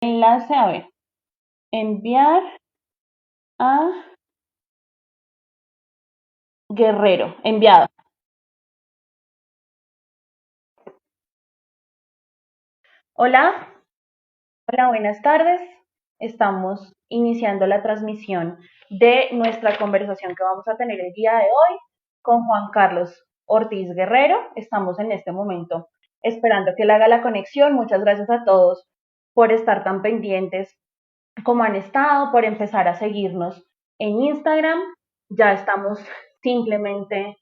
Enlace, a ver, enviar a Guerrero, enviado. Hola, hola, buenas tardes. Estamos iniciando la transmisión de nuestra conversación que vamos a tener el día de hoy con Juan Carlos Ortiz Guerrero. Estamos en este momento esperando que él haga la conexión. Muchas gracias a todos por estar tan pendientes como han estado, por empezar a seguirnos en Instagram. Ya estamos simplemente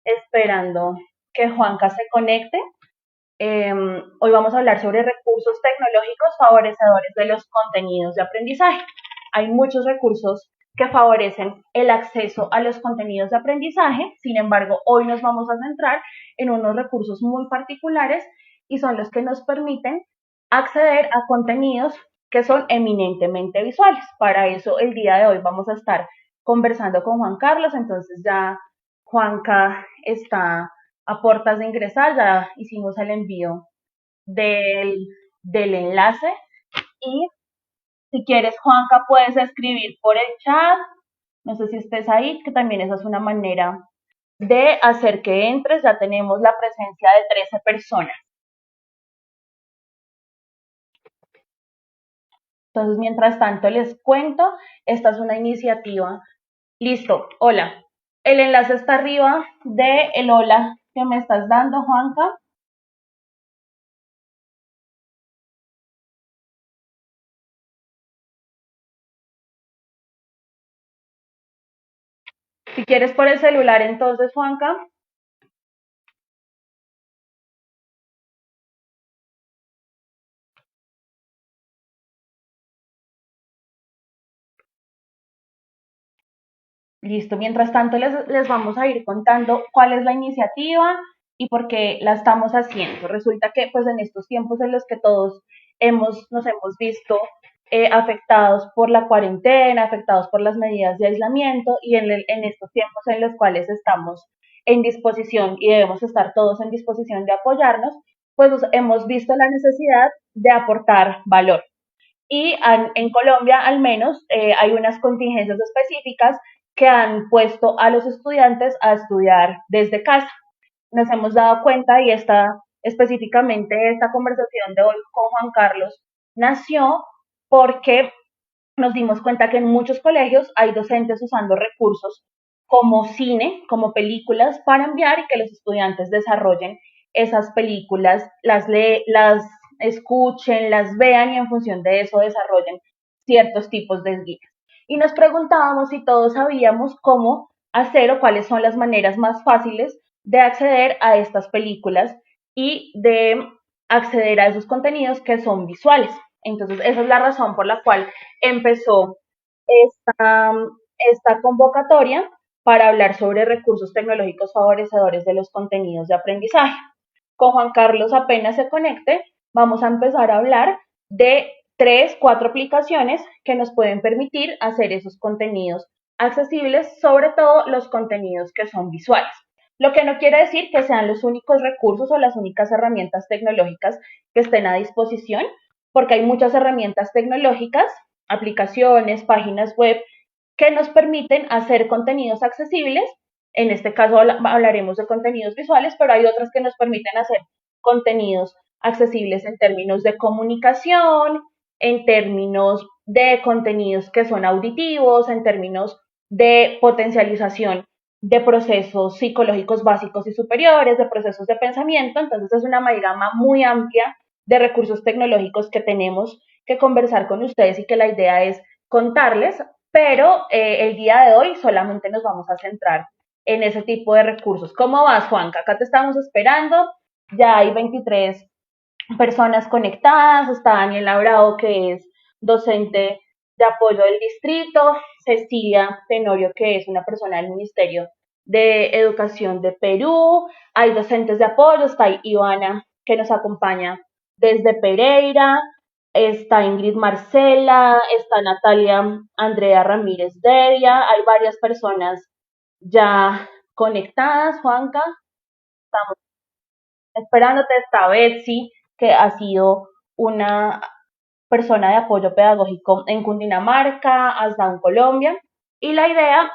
esperando que Juanca se conecte. Hoy vamos a hablar sobre recursos tecnológicos favorecedores de los contenidos de aprendizaje. Hay muchos recursos que favorecen el acceso a los contenidos de aprendizaje, sin embargo, hoy nos vamos a centrar en unos recursos muy particulares y son los que nos permiten acceder a contenidos que son eminentemente visuales. Para eso, el día de hoy vamos a estar conversando con Juan Carlos, entonces ya Juanca está a puertas de ingresar, ya hicimos el envío del, del enlace y si quieres, Juanca, puedes escribir por el chat, no sé si estés ahí, que también esa es una manera de hacer que entres, ya tenemos la presencia de 13 personas. Entonces, mientras tanto, les cuento, esta es una iniciativa. Listo, hola. El enlace está arriba de el hola que me estás dando, Juanca. Si quieres por el celular, entonces, Juanca, listo, mientras tanto les vamos a ir contando cuál es la iniciativa y por qué la estamos haciendo. Resulta que pues en estos tiempos en los que todos nos hemos visto afectados por la cuarentena, afectados por las medidas de aislamiento y en estos tiempos en los cuales estamos en disposición y debemos estar todos en disposición de apoyarnos, pues hemos visto la necesidad de aportar valor. Y en Colombia al menos hay unas contingencias específicas que han puesto a los estudiantes a estudiar desde casa. Nos hemos dado cuenta y específicamente esta conversación de hoy con Juan Carlos nació porque nos dimos cuenta que en muchos colegios hay docentes usando recursos como cine, como películas para enviar y que los estudiantes desarrollen esas películas, las escuchen, las vean y en función de eso desarrollen ciertos tipos de guías. Y nos preguntábamos si todos sabíamos cómo hacer o cuáles son las maneras más fáciles de acceder a estas películas y de acceder a esos contenidos que son visuales. Entonces, esa es la razón por la cual empezó esta, esta convocatoria para hablar sobre recursos tecnológicos favorecedores de los contenidos de aprendizaje. Con Juan Carlos apenas se conecte, vamos a empezar a hablar de tres, cuatro aplicaciones que nos pueden permitir hacer esos contenidos accesibles, sobre todo los contenidos que son visuales. Lo que no quiere decir que sean los únicos recursos o las únicas herramientas tecnológicas que estén a disposición, porque hay muchas herramientas tecnológicas, aplicaciones, páginas web que nos permiten hacer contenidos accesibles. En este caso hablaremos de contenidos visuales, pero hay otras que nos permiten hacer contenidos accesibles en términos de comunicación, en términos de contenidos que son auditivos, en términos de potencialización de procesos psicológicos básicos y superiores, de procesos de pensamiento. Entonces es una amalgama muy amplia de recursos tecnológicos que tenemos que conversar con ustedes y que la idea es contarles, pero el día de hoy solamente nos vamos a centrar en ese tipo de recursos. ¿Cómo vas, Juanca? Acá te estamos esperando, ya hay 23 personas conectadas, está Daniela Bravo, que es docente de apoyo del distrito, Cecilia Tenorio, que es una persona del Ministerio de Educación de Perú, hay docentes de apoyo, está Ivana, que nos acompaña desde Pereira, está Ingrid Marcela, está Natalia Andrea Ramírez Deria, hay varias personas ya conectadas, Juanca, estamos esperándote, está Betsy, que ha sido una persona de apoyo pedagógico en Cundinamarca, Asdown Colombia. Y la idea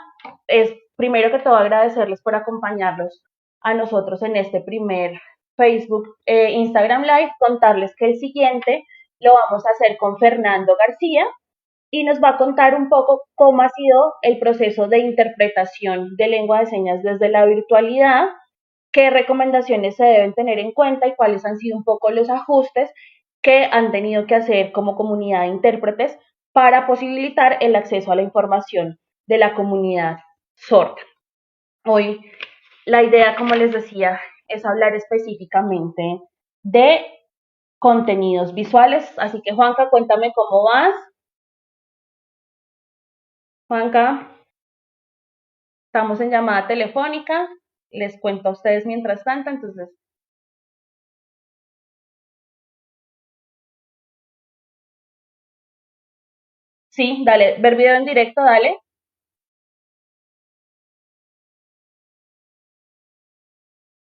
es, primero que todo, agradecerles por acompañarnos a nosotros en este primer Facebook, Instagram Live, contarles que el siguiente lo vamos a hacer con Fernando García y nos va a contar un poco cómo ha sido el proceso de interpretación de lengua de señas desde la virtualidad, qué recomendaciones se deben tener en cuenta y cuáles han sido un poco los ajustes que han tenido que hacer como comunidad de intérpretes para posibilitar el acceso a la información de la comunidad sorda. Hoy la idea, como les decía, es hablar específicamente de contenidos visuales, así que Juanca, cuéntame cómo vas. Juanca, estamos en llamada telefónica, les cuento a ustedes mientras tanto, entonces, sí, dale, ver video en directo, dale,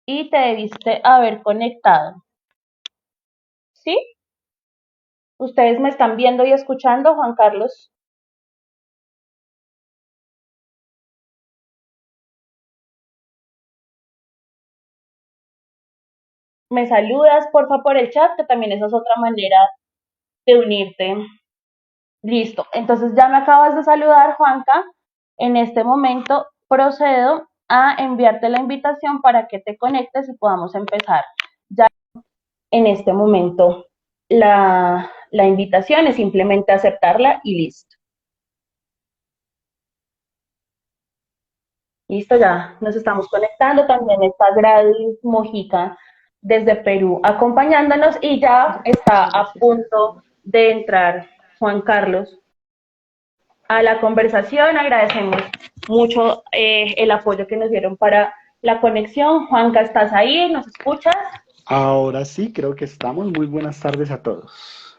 y te debiste haber conectado, ¿sí? Ustedes me están viendo y escuchando, Juan Carlos. Me saludas, porfa, por el chat, que también esa es otra manera de unirte. Listo, entonces ya me acabas de saludar, Juanca. En este momento procedo a enviarte la invitación para que te conectes y podamos empezar. Ya en este momento la invitación es simplemente aceptarla y listo. Listo, ya nos estamos conectando. También está Gradys Mojica desde Perú acompañándonos y ya está a punto de entrar Juan Carlos a la conversación. Agradecemos mucho el apoyo que nos dieron para la conexión. Juanca, ¿estás ahí? ¿Nos escuchas? Ahora sí, creo que estamos. Muy buenas tardes a todos.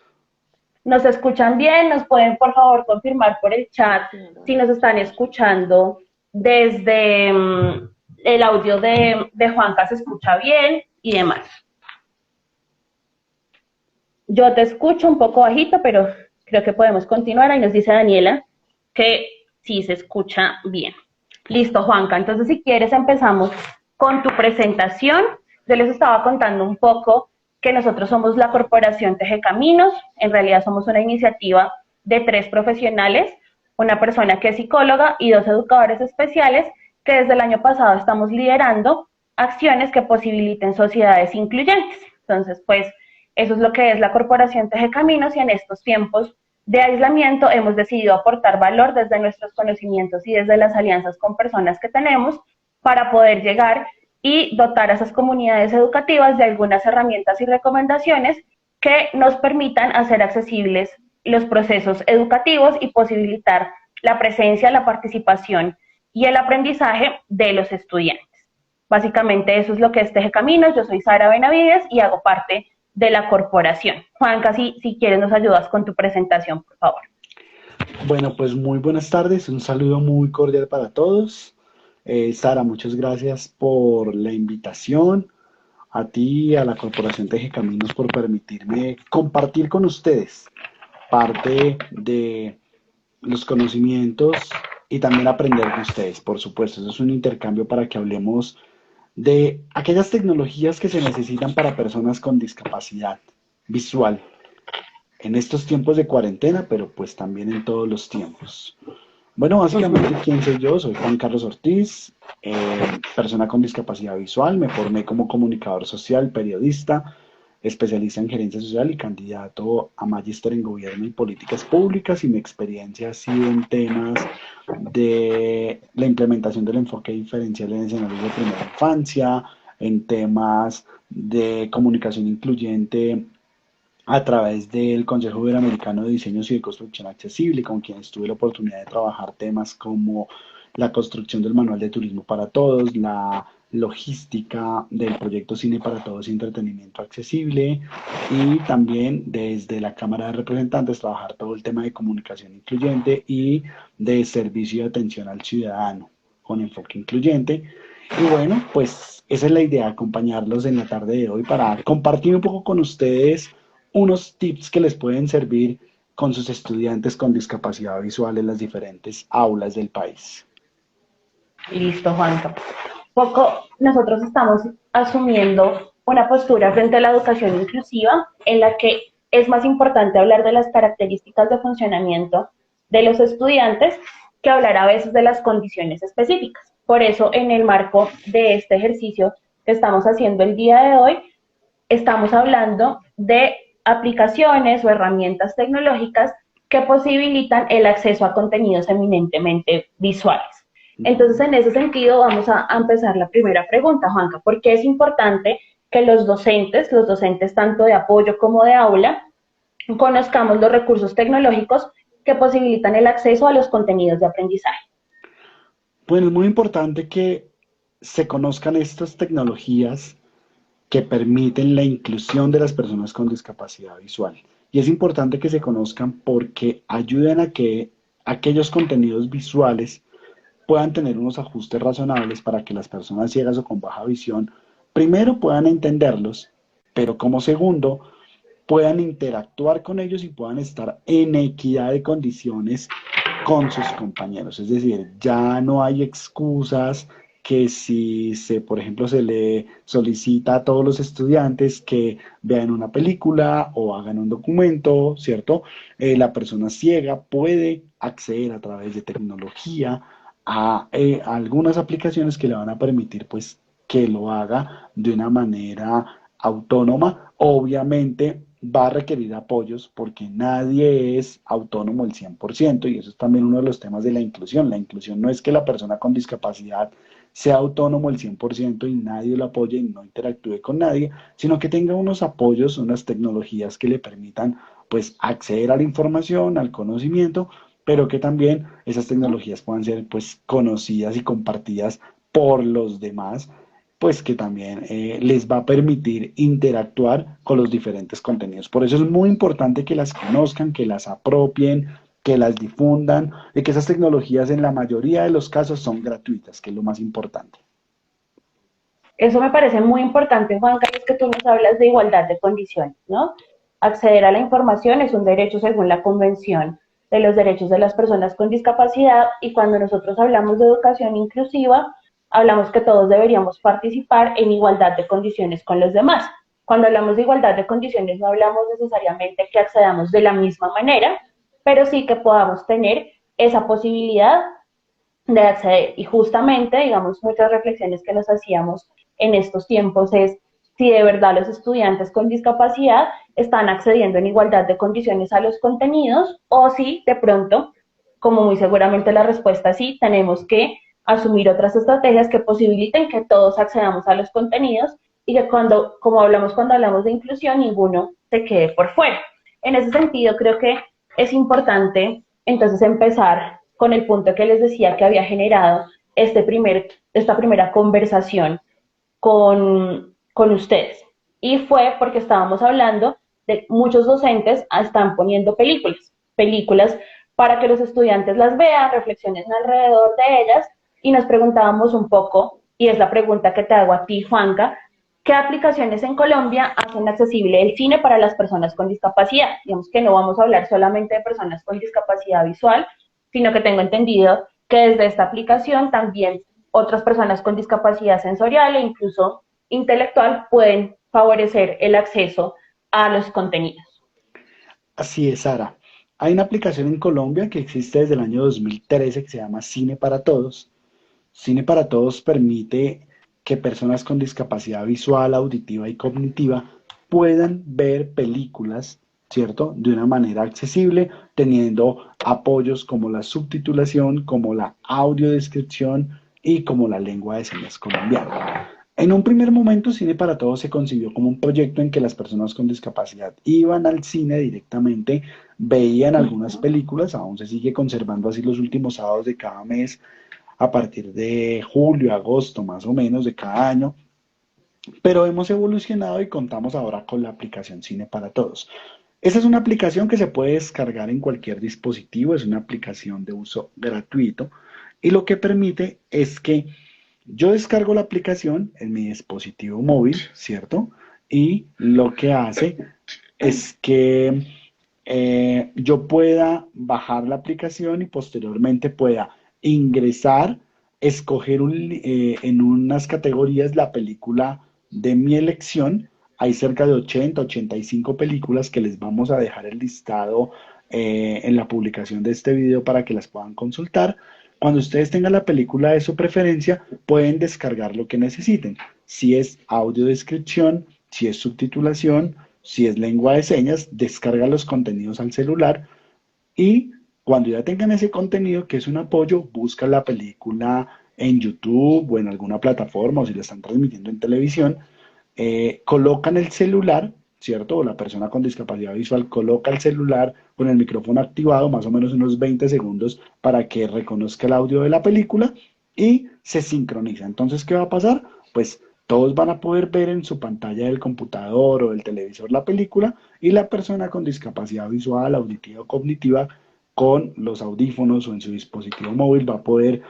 ¿Nos escuchan bien? ¿Nos pueden, por favor, confirmar por el chat si nos están escuchando desde el audio de Juanca se escucha bien y demás? Yo te escucho un poco bajito, pero creo que podemos continuar. Ahí nos dice Daniela que sí se escucha bien. Listo, Juanca. Entonces, si quieres, empezamos con tu presentación. Yo les estaba contando un poco que nosotros somos la Corporación Teje Caminos. En realidad somos una iniciativa de 3 profesionales, una persona que es psicóloga y 2 educadores especiales que desde el año pasado estamos liderando acciones que posibiliten sociedades incluyentes. Entonces, pues, eso es lo que es la Corporación Teje Caminos y en estos tiempos de aislamiento hemos decidido aportar valor desde nuestros conocimientos y desde las alianzas con personas que tenemos para poder llegar y dotar a esas comunidades educativas de algunas herramientas y recomendaciones que nos permitan hacer accesibles los procesos educativos y posibilitar la presencia, la participación y el aprendizaje de los estudiantes. Básicamente eso es lo que es Teje Caminos. Yo soy Sara Benavides y hago parte de la corporación. Juanca, si quieres nos ayudas con tu presentación, por favor. Bueno, pues muy buenas tardes. Un saludo muy cordial para todos. Sara, muchas gracias por la invitación. A ti y a la Corporación Teje Caminos por permitirme compartir con ustedes parte de los conocimientos y también aprender de ustedes, por supuesto. Eso es un intercambio para que hablemos de aquellas tecnologías que se necesitan para personas con discapacidad visual en estos tiempos de cuarentena, pero pues también en todos los tiempos. Bueno, básicamente, ¿quién soy yo? Soy Juan Carlos Ortiz, persona con discapacidad visual. Me formé como comunicador social, periodista, especialista en gerencia social y candidato a magíster en gobierno y políticas públicas. Y mi experiencia ha sido en temas de la implementación del enfoque diferencial en escenarios de primera infancia, en temas de comunicación incluyente a través del Consejo Iberoamericano de Diseños y de Construcción Accesible, con quienes tuve la oportunidad de trabajar temas como la construcción del Manual de Turismo para Todos, la logística del proyecto Cine para Todos y Entretenimiento Accesible, y también desde la Cámara de Representantes trabajar todo el tema de comunicación incluyente y de servicio de atención al ciudadano con enfoque incluyente. Y bueno, pues esa es la idea, acompañarlos en la tarde de hoy para compartir un poco con ustedes unos tips que les pueden servir con sus estudiantes con discapacidad visual en las diferentes aulas del país. Listo, Juanca. Poco nosotros estamos asumiendo una postura frente a la educación inclusiva en la que es más importante hablar de las características de funcionamiento de los estudiantes que hablar a veces de las condiciones específicas. Por eso, en el marco de este ejercicio que estamos haciendo el día de hoy, estamos hablando de aplicaciones o herramientas tecnológicas que posibilitan el acceso a contenidos eminentemente visuales. Entonces, en ese sentido, vamos a empezar la primera pregunta, Juanca. ¿Por qué es importante que los docentes tanto de apoyo como de aula, conozcamos los recursos tecnológicos que posibilitan el acceso a los contenidos de aprendizaje? Bueno, es muy importante que se conozcan estas tecnologías que permiten la inclusión de las personas con discapacidad visual. Y es importante que se conozcan porque ayudan a que aquellos contenidos visuales puedan tener unos ajustes razonables para que las personas ciegas o con baja visión primero puedan entenderlos, pero como segundo puedan interactuar con ellos y puedan estar en equidad de condiciones con sus compañeros. Es decir, ya no hay excusas que si se, por ejemplo, se le solicita a todos los estudiantes que vean una película o hagan un documento, ¿cierto? La persona ciega puede acceder a través de tecnología a algunas aplicaciones que le van a permitir, pues, que lo haga de una manera autónoma. Obviamente va a requerir apoyos porque nadie es autónomo el 100% y eso es también uno de los temas de la inclusión. La inclusión no es que la persona con discapacidad sea autónomo el 100% y nadie lo apoye y no interactúe con nadie, sino que tenga unos apoyos, unas tecnologías que le permitan pues acceder a la información, al conocimiento, pero que también esas tecnologías puedan ser pues conocidas y compartidas por los demás, pues que también les va a permitir interactuar con los diferentes contenidos. Por eso es muy importante que las conozcan, que las apropien, que las difundan, y que esas tecnologías en la mayoría de los casos son gratuitas, que es lo más importante. Eso me parece muy importante, Juan Carlos, que tú nos hablas de igualdad de condiciones, ¿no? Acceder a la información es un derecho según la Convención de los Derechos de las Personas con Discapacidad y cuando nosotros hablamos de educación inclusiva, hablamos que todos deberíamos participar en igualdad de condiciones con los demás. Cuando hablamos de igualdad de condiciones no hablamos necesariamente que accedamos de la misma manera, pero sí que podamos tener esa posibilidad de acceder. Y justamente, digamos, muchas reflexiones que nos hacíamos en estos tiempos es si de verdad los estudiantes con discapacidad están accediendo en igualdad de condiciones a los contenidos o si de pronto, como muy seguramente la respuesta es sí, tenemos que asumir otras estrategias que posibiliten que todos accedamos a los contenidos y que cuando hablamos de inclusión, ninguno se quede por fuera. En ese sentido, creo que es importante entonces empezar con el punto que les decía que había generado esta primera conversación con ustedes. Y fue porque estábamos hablando de muchos docentes están poniendo películas para que los estudiantes las vean, reflexionen alrededor de ellas y nos preguntábamos un poco, y es la pregunta que te hago a ti, Juanca, ¿qué aplicaciones en Colombia hacen accesible el cine para las personas con discapacidad? Digamos que no vamos a hablar solamente de personas con discapacidad visual, sino que tengo entendido que desde esta aplicación también otras personas con discapacidad sensorial e incluso intelectual pueden favorecer el acceso a los contenidos. Así es, Sara. Hay una aplicación en Colombia que existe desde el año 2013 que se llama Cine para Todos. Cine para Todos permite que personas con discapacidad visual, auditiva y cognitiva puedan ver películas, ¿cierto? De una manera accesible, teniendo apoyos como la subtitulación, como la audiodescripción y como la lengua de señas colombiana. En un primer momento, Cine para Todos se concibió como un proyecto en que las personas con discapacidad iban al cine directamente, veían algunas películas, aún se sigue conservando así los últimos sábados de cada mes, a partir de julio, agosto más o menos de cada año, pero hemos evolucionado y contamos ahora con la aplicación Cine para Todos. Esa es una aplicación que se puede descargar en cualquier dispositivo, es una aplicación de uso gratuito y lo que permite es que yo descargo la aplicación en mi dispositivo móvil, ¿cierto? Y lo que hace es que yo pueda bajar la aplicación y posteriormente pueda ingresar, escoger en unas categorías la película de mi elección. Hay cerca de 85 películas que les vamos a dejar el listado en la publicación de este video para que las puedan consultar. Cuando ustedes tengan la película de su preferencia, pueden descargar lo que necesiten. Si es audiodescripción, si es subtitulación, si es lengua de señas, descarga los contenidos al celular y cuando ya tengan ese contenido, que es un apoyo, busca la película en YouTube o en alguna plataforma o si la están transmitiendo en televisión, colocan el celular, ¿cierto? O la persona con discapacidad visual coloca el celular con el micrófono activado, más o menos unos 20 segundos, para que reconozca el audio de la película y se sincroniza. Entonces, ¿qué va a pasar? Pues todos van a poder ver en su pantalla del computador o del televisor la película y la persona con discapacidad visual, auditiva o cognitiva con los audífonos o en su dispositivo móvil va a poder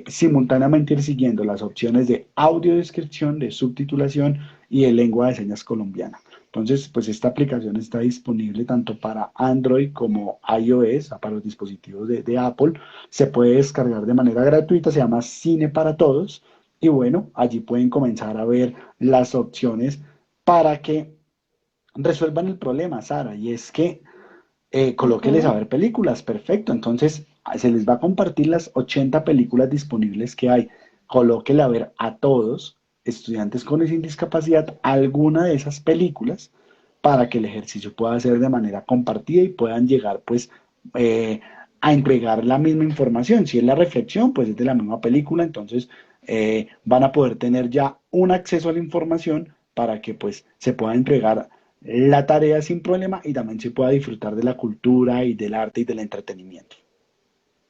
simultáneamente ir siguiendo las opciones de audiodescripción, de subtitulación y de lengua de señas colombiana. Entonces, pues esta aplicación está disponible tanto para Android como iOS, para los dispositivos de Apple. Se puede descargar de manera gratuita, se llama Cine para Todos. Y bueno, allí pueden comenzar a ver las opciones para que resuelvan el problema, Sara. Y es que colóqueles a Ujú. ver películas, perfecto. Entonces, se les va a compartir las 80 películas disponibles que hay. Colóquele a ver a todos, estudiantes con esa discapacidad, alguna de esas películas para que el ejercicio pueda ser de manera compartida y puedan llegar, pues, eh, a entregar la misma información. Si es la reflexión, pues es de la misma película, entonces van a poder tener ya un acceso a la información para que, pues, se pueda entregar la tarea sin problema y también se pueda disfrutar de la cultura y del arte y del entretenimiento.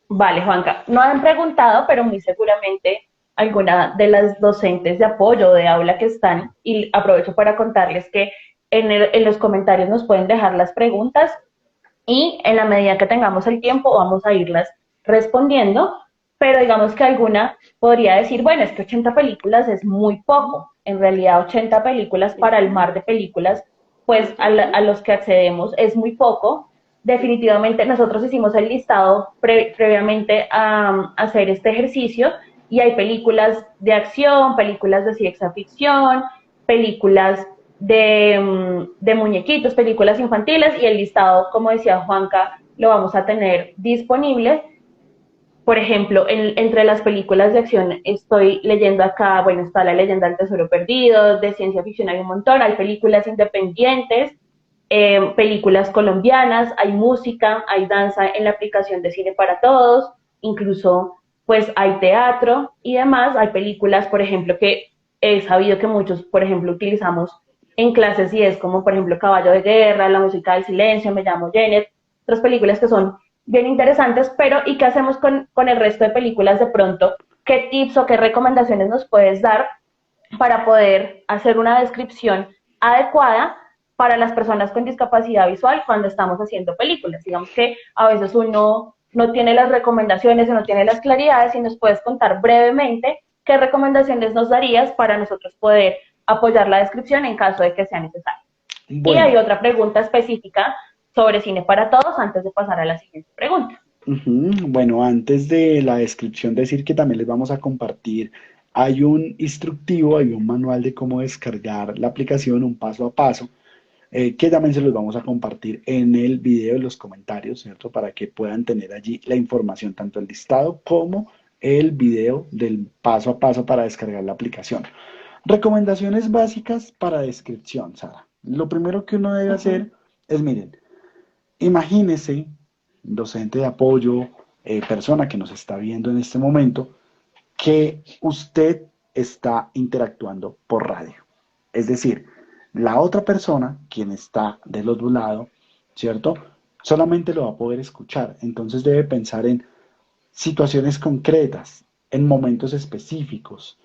Vale, Juanca. No han preguntado, pero muy seguramente alguna de las docentes de apoyo de aula que están, y aprovecho para contarles que en los comentarios nos pueden dejar las preguntas y en la medida que tengamos el tiempo vamos a irlas respondiendo, pero digamos que alguna podría decir, bueno, es que 80 películas es muy poco, en realidad 80 películas para el mar de películas, pues a los que accedemos es muy poco. Definitivamente nosotros hicimos el listado previamente a hacer este ejercicio y hay películas de acción, películas de ciencia ficción, películas de muñequitos, películas infantiles y el listado, como decía Juanca, lo vamos a tener disponible. Por ejemplo, entre las películas de acción estoy leyendo acá, bueno, está La leyenda del tesoro perdido, de ciencia ficción hay un montón, hay películas independientes, películas colombianas, hay música, hay danza en la aplicación de Cine para Todos, incluso pues hay teatro y demás, hay películas, por ejemplo, que he sabido que muchos, por ejemplo, utilizamos en clases y es como, por ejemplo, Caballo de Guerra, La música del silencio, Me llamo Janet, otras películas que son bien interesantes, pero ¿y qué hacemos con el resto de películas de pronto? ¿Qué tips o qué recomendaciones nos puedes dar para poder hacer una descripción adecuada para las personas con discapacidad visual cuando estamos haciendo películas? Digamos que a veces uno no tiene las recomendaciones o no tiene las claridades y nos puedes contar brevemente qué recomendaciones nos darías para nosotros poder apoyar la descripción en caso de que sea necesario. Y hay Bueno, otra pregunta específica sobre cine para todos antes de pasar a la siguiente pregunta. bueno, antes de la descripción decir que también les vamos a compartir, hay un instructivo, hay un manual de cómo descargar la aplicación, un paso a paso, que también se los vamos a compartir en el video, en los comentarios, ¿cierto? Para que puedan tener allí la información, tanto el listado como el video del paso a paso para descargar la aplicación. Recomendaciones básicas para descripción, Sara. Lo primero que uno debe Uh -huh. hacer es, miren, imagínese, docente de apoyo, persona que nos está viendo en este momento, que usted está interactuando por radio. Es decir, la otra persona, quien está del otro lado, ¿cierto? Solamente lo va a poder escuchar. Entonces debe pensar en situaciones concretas, en momentos específicos,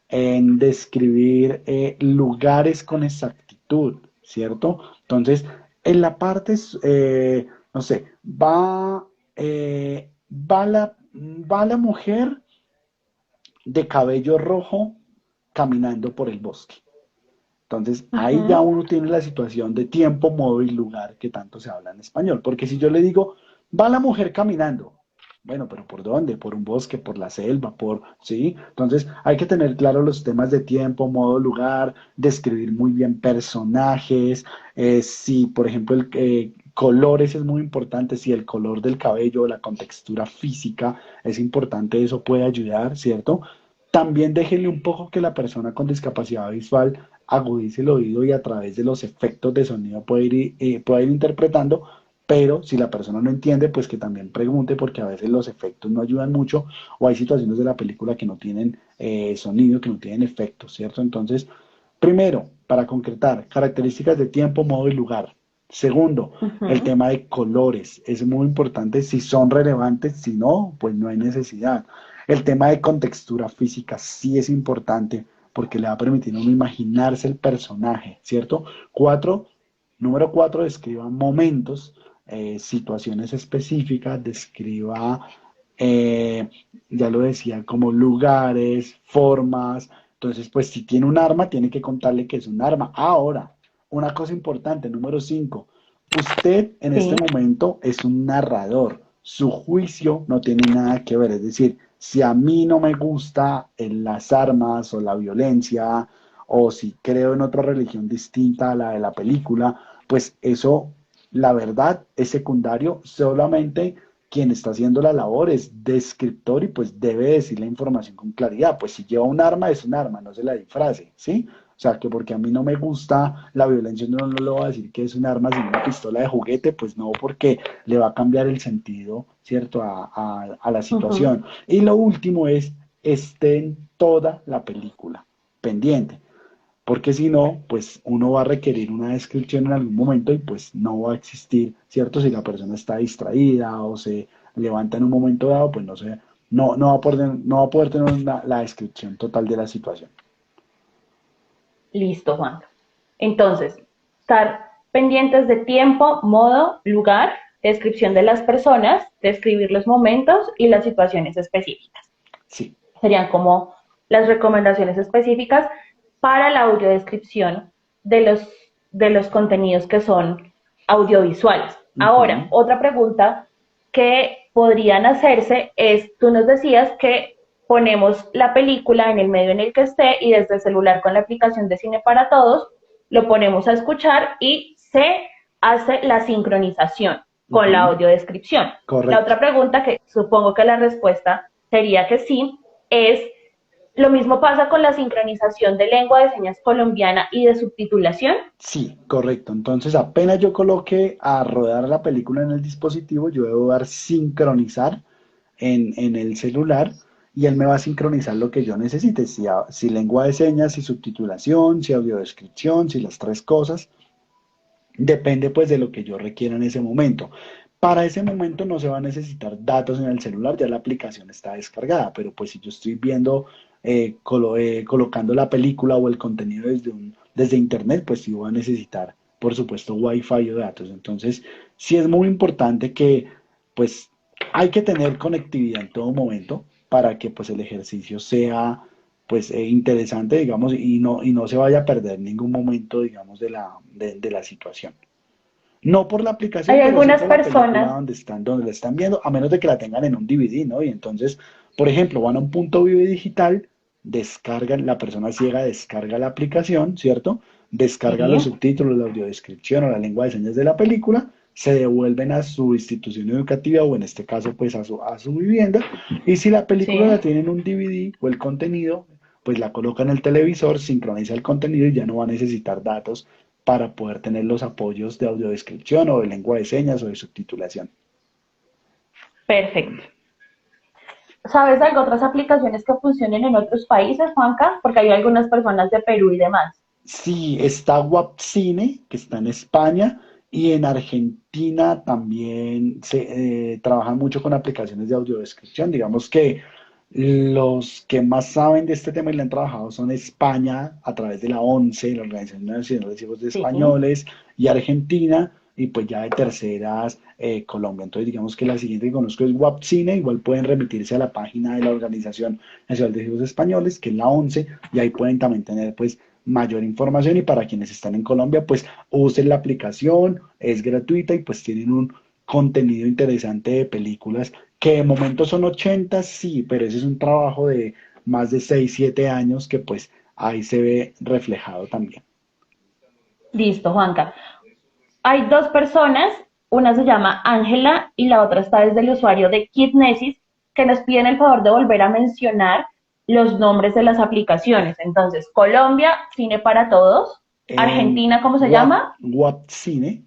en describir lugares con exactitud, ¿cierto? Entonces, en la parte, no sé, va la mujer de cabello rojo caminando por el bosque. Entonces, ahí ya Ujú. uno tiene la situación de tiempo, modo y lugar que tanto se habla en español. Porque si yo le digo, va la mujer caminando, bueno, pero ¿por dónde? ¿Por un bosque, por la selva, por, sí? Entonces, hay que tener claro los temas de tiempo, modo, lugar, describir muy bien personajes, si, por ejemplo, colores es muy importante, si el color del cabello, la contextura física es importante, eso puede ayudar, ¿cierto? También déjenle un poco que la persona con discapacidad visual agudice el oído y a través de los efectos de sonido puede ir interpretando, pero si la persona no entiende, pues que también pregunte porque a veces los efectos no ayudan mucho o hay situaciones de la película que no tienen sonido, que no tienen efectos, ¿cierto? Entonces, primero, para concretar, características de tiempo, modo y lugar. Segundo, el Ujú. tema de colores es muy importante si son relevantes, si no, pues no hay necesidad. El tema de contextura física sí es importante porque le va a permitir a uno imaginarse el personaje, ¿cierto? Cuatro, número cuatro, describa momentos, situaciones específicas, describa, eh, ya lo decía, como lugares, formas. Entonces, pues si tiene un arma, tiene que contarle que es un arma. Ahora, una cosa importante, número cinco, usted en este Sí. momento es un narrador. Su juicio no tiene nada que ver. Es decir, si a mí no me gusta las armas o la violencia, o si creo en otra religión distinta a la de la película, pues eso, la verdad, es secundario. Solamente quien está haciendo la labor es descriptor y pues debe decir la información con claridad. Pues si lleva un arma, es un arma, no se la disfrace, ¿sí? O sea, que porque a mí no me gusta la violencia, no le voy a decir que es un arma, sino una pistola de juguete, pues no, porque le va a cambiar el sentido, ¿cierto?, a la Ujú. situación. Y lo último es, esté en toda la película, pendiente, porque si no, pues uno va a requerir una descripción en algún momento y pues no va a existir, ¿cierto? Si la persona está distraída o se levanta en un momento dado, pues no sé, no va a poder tener la descripción total de la situación. Listo, Juan. Entonces, estar pendientes de tiempo, modo, lugar, descripción de las personas, describir los momentos y las situaciones específicas. Sí. Serían como las recomendaciones específicas para la audiodescripción de los contenidos que son audiovisuales. Ahora, Ujú. otra pregunta que podrían hacerse es, tú nos decías que ponemos la película en el medio en el que esté y desde el celular con la aplicación de Cine para Todos lo ponemos a escuchar y se hace la sincronización con la Ujú. audiodescripción. La Correcto. otra pregunta, que supongo que la respuesta sería que sí, es lo mismo pasa con la sincronización de lengua de señas colombiana y de subtitulación. Sí, correcto. Entonces, apenas yo coloque a rodar la película en el dispositivo, yo debo dar sincronizar en el celular y él me va a sincronizar lo que yo necesite, si lengua de señas, si subtitulación, si audiodescripción, si las tres cosas. Depende pues de lo que yo requiera en ese momento. Para ese momento no se va a necesitar datos en el celular, ya la aplicación está descargada, pero pues si yo estoy viendo, colocando la película o el contenido desde internet, pues sí voy a necesitar, por supuesto, Wi-Fi o datos. Entonces, sí es muy importante que pues hay que tener conectividad en todo momento para que pues el ejercicio sea pues interesante, digamos, y no se vaya a perder ningún momento, digamos, de la situación. No por la Hay aplicación, pero sí algunas por la película personas, donde la están viendo, a menos de que la tengan en un DVD, ¿no? Y entonces, por ejemplo, van a un punto video digital, descargan, la persona ciega descarga la aplicación, ¿cierto? Descarga sí, los subtítulos, la audiodescripción o la lengua de señas de la película, se devuelven a su institución educativa o en este caso, pues a su vivienda. Y si la película sí, la tienen en un DVD o el contenido, pues la coloca en el televisor, sincroniza el contenido y ya no va a necesitar datos para poder tener los apoyos de audiodescripción o de lengua de señas o de subtitulación. perfecto. ¿Sabes de otras aplicaciones que funcionen en otros países, Juanca? Porque hay algunas personas de Perú y demás. Sí, está Wapcine, que está en España, y en Argentina también se trabaja mucho con aplicaciones de audiodescripción. Digamos que los que más saben de este tema y le han trabajado son España a través de la ONCE, la Organización Nacional de Ciegos de Sí, Españoles, y Argentina, y pues ya de terceras Colombia. Entonces digamos que la siguiente que conozco es Wapcine, igual pueden remitirse a la página de la Organización Nacional de Ciegos Españoles, que es la ONCE, y ahí pueden también tener pues mayor información y para quienes están en Colombia, pues usen la aplicación, es gratuita y pues tienen un contenido interesante de películas que de momento son 80, sí, pero ese es un trabajo de más de 6 7 años que pues ahí se ve reflejado también. Listo, Juanca. Hay dos personas, una se llama Ángela y la otra está desde el usuario de Kidnesis, que nos piden el favor de volver a mencionar los nombres de las aplicaciones. Entonces, Colombia, Cine para Todos. En Argentina, ¿cómo se llama? Wapcine,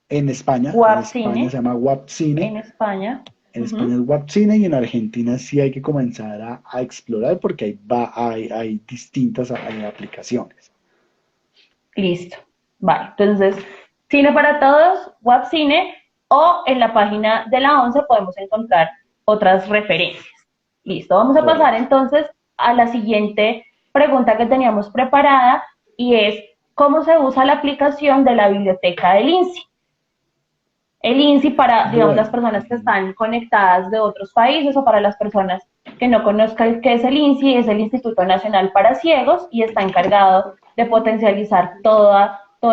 en WAP España se Cine, llama Wapcine, en España. en España Ujú. es Wapcine y en Argentina sí hay que comenzar a explorar porque hay distintas aplicaciones. Listo. Vale, entonces, Cine para Todos, WAP Cine, o en la página de la 11 podemos encontrar otras referencias. Listo, vamos a pasar Correcto. entonces a la siguiente pregunta que teníamos preparada y es, ¿cómo se usa la aplicación de la biblioteca del INSI? El INSI para, digamos, las Bueno, personas que ujú, están conectadas de otros países o para las personas que no conozcan qué es el INSI, es el Instituto Nacional para Ciegos y está encargado de potencializar todo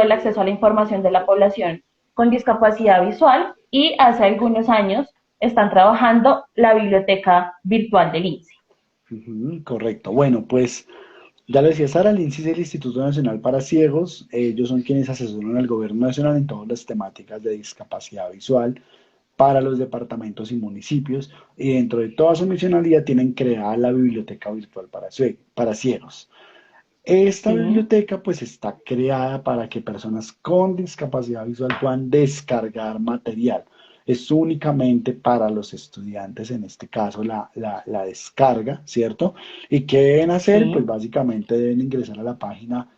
el acceso a la información de la población con discapacidad visual y hace algunos años están trabajando la biblioteca virtual del INSI. correcto. Bueno, pues ya lo decía Sara, el INSI es el Instituto Nacional para Ciegos. Ellos son quienes asesoran al gobierno nacional en todas las temáticas de discapacidad visual para los departamentos y municipios. Y dentro de toda su misionalidad tienen creada la Biblioteca Virtual para Ciegos. Esta Sí. biblioteca pues está creada para que personas con discapacidad visual puedan descargar material. Es únicamente para los estudiantes, en este caso la descarga, ¿cierto? ¿Y qué deben hacer? Pues Sí. básicamente deben ingresar a la página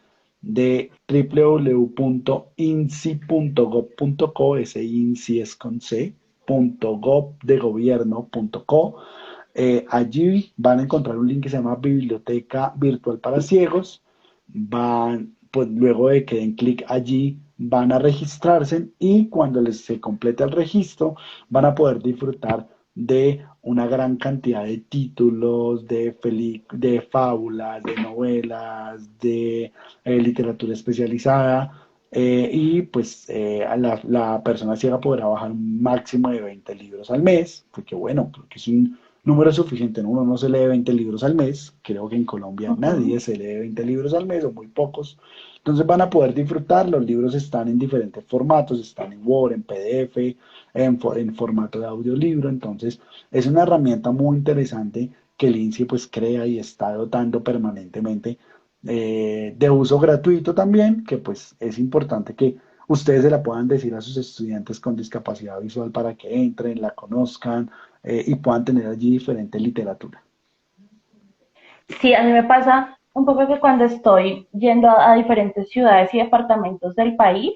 de www.insi.gov.co, ese INSI es con C, .gov de gobierno.co. Allí van a encontrar un link que se llama Biblioteca Virtual para Ciegos. Pues luego de que den clic allí, van a registrarse y cuando les se complete el registro, van a poder disfrutar de una gran cantidad de títulos, de fábulas, de novelas, de literatura especializada. Y pues la persona ciega podrá bajar un máximo de 20 libros al mes, porque bueno, creo que es un número suficiente, ¿no? Uno no se lee 20 libros al mes, creo que en Colombia nadie Ujú. se lee 20 libros al mes o muy pocos, entonces van a poder disfrutar, los libros están en diferentes formatos, están en Word, en PDF, en formato de audiolibro, entonces es una herramienta muy interesante que el INSI pues crea y está dotando permanentemente de uso gratuito también, que pues es importante que ustedes se la puedan decir a sus estudiantes con discapacidad visual para que entren, la conozcan y puedan tener allí diferente literatura. Sí, a mí me pasa un poco que cuando estoy yendo a diferentes ciudades y departamentos del país,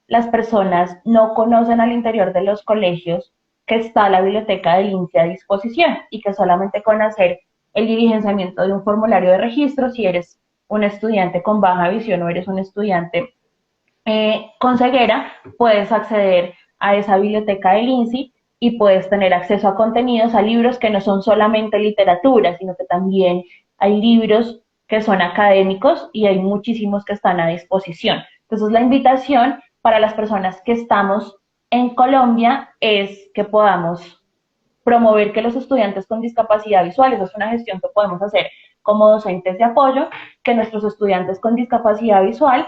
las personas no conocen al interior de los colegios que está la biblioteca del INSEE a disposición y que solamente con hacer el diligenciamiento de un formulario de registro, si eres un estudiante con baja visión o eres un estudiante con ceguera, puedes acceder a esa biblioteca del INSI y puedes tener acceso a contenidos, a libros que no son solamente literatura, sino que también hay libros que son académicos y hay muchísimos que están a disposición. Entonces, la invitación para las personas que estamos en Colombia es que podamos promover que los estudiantes con discapacidad visual, eso es una gestión que podemos hacer como docentes de apoyo, que nuestros estudiantes con discapacidad visual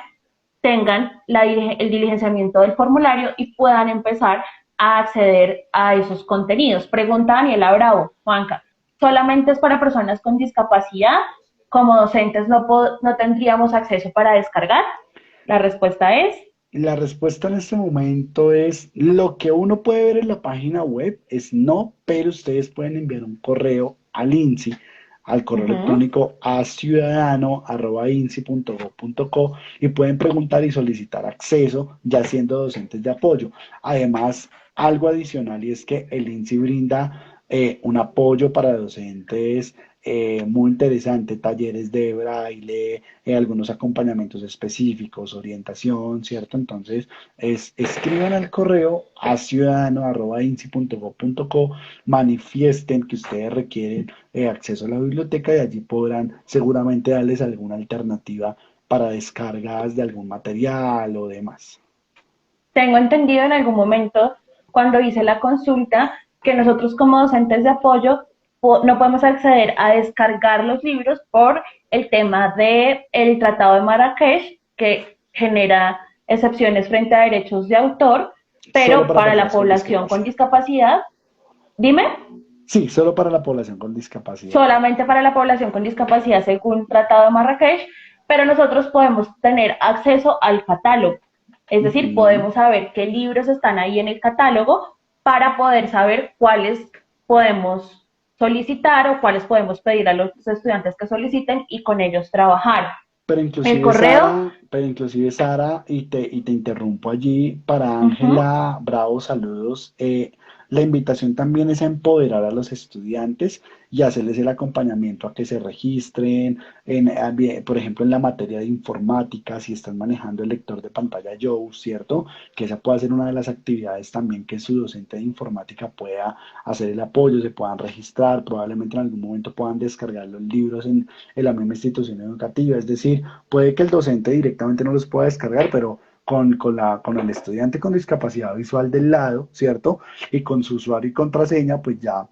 tengan el diligenciamiento del formulario y puedan empezar a acceder a esos contenidos. Pregunta Daniela Bravo, Juanca, ¿solamente es para personas con discapacidad? ¿Como docentes no tendríamos acceso para descargar? La respuesta es La respuesta en este momento es lo que uno puede ver en la página web es no, pero ustedes pueden enviar un correo al INSI, al correo uh-huh. electrónico a ciudadano@insi.gov.co y pueden preguntar y solicitar acceso ya siendo docentes de apoyo. Además, algo adicional y es que el INSI brinda un apoyo para docentes muy interesante, talleres de braille, algunos acompañamientos específicos, orientación, ¿cierto? Entonces, escriban al correo a ciudadano@insi.gov.co, manifiesten que ustedes requieren acceso a la biblioteca y allí podrán seguramente darles alguna alternativa para descargas de algún material o demás. Tengo entendido en algún momento, cuando hice la consulta, que nosotros como docentes de apoyo no podemos acceder a descargar los libros por el tema del Tratado de Marrakech, que genera excepciones frente a derechos de autor, Solo pero para para la personas con población con discapacidad. discapacidad, dime, Sí, solo para la población con discapacidad. solamente para la población con discapacidad según Tratado de Marrakech, pero nosotros podemos tener acceso al catálogo. Es decir, Ujú. podemos saber qué libros están ahí en el catálogo para poder saber cuáles podemos solicitar o cuáles podemos pedir a los estudiantes que soliciten y con ellos trabajar. El correo, Pero inclusive Sara, y te interrumpo allí, para uh -huh, Ángela Bravo, saludos. La invitación también es a empoderar a los estudiantes y hacerles el acompañamiento a que se registren, por ejemplo, en la materia de informática, si están manejando el lector de pantalla Joe, ¿cierto? Que esa puede ser una de las actividades también que su docente de informática pueda hacer el apoyo, se puedan registrar, probablemente en algún momento puedan descargar los libros en la misma institución educativa. Es decir, puede que el docente directamente no los pueda descargar, pero con el estudiante con discapacidad visual del lado, ¿cierto? Y con su usuario y contraseña, pues ya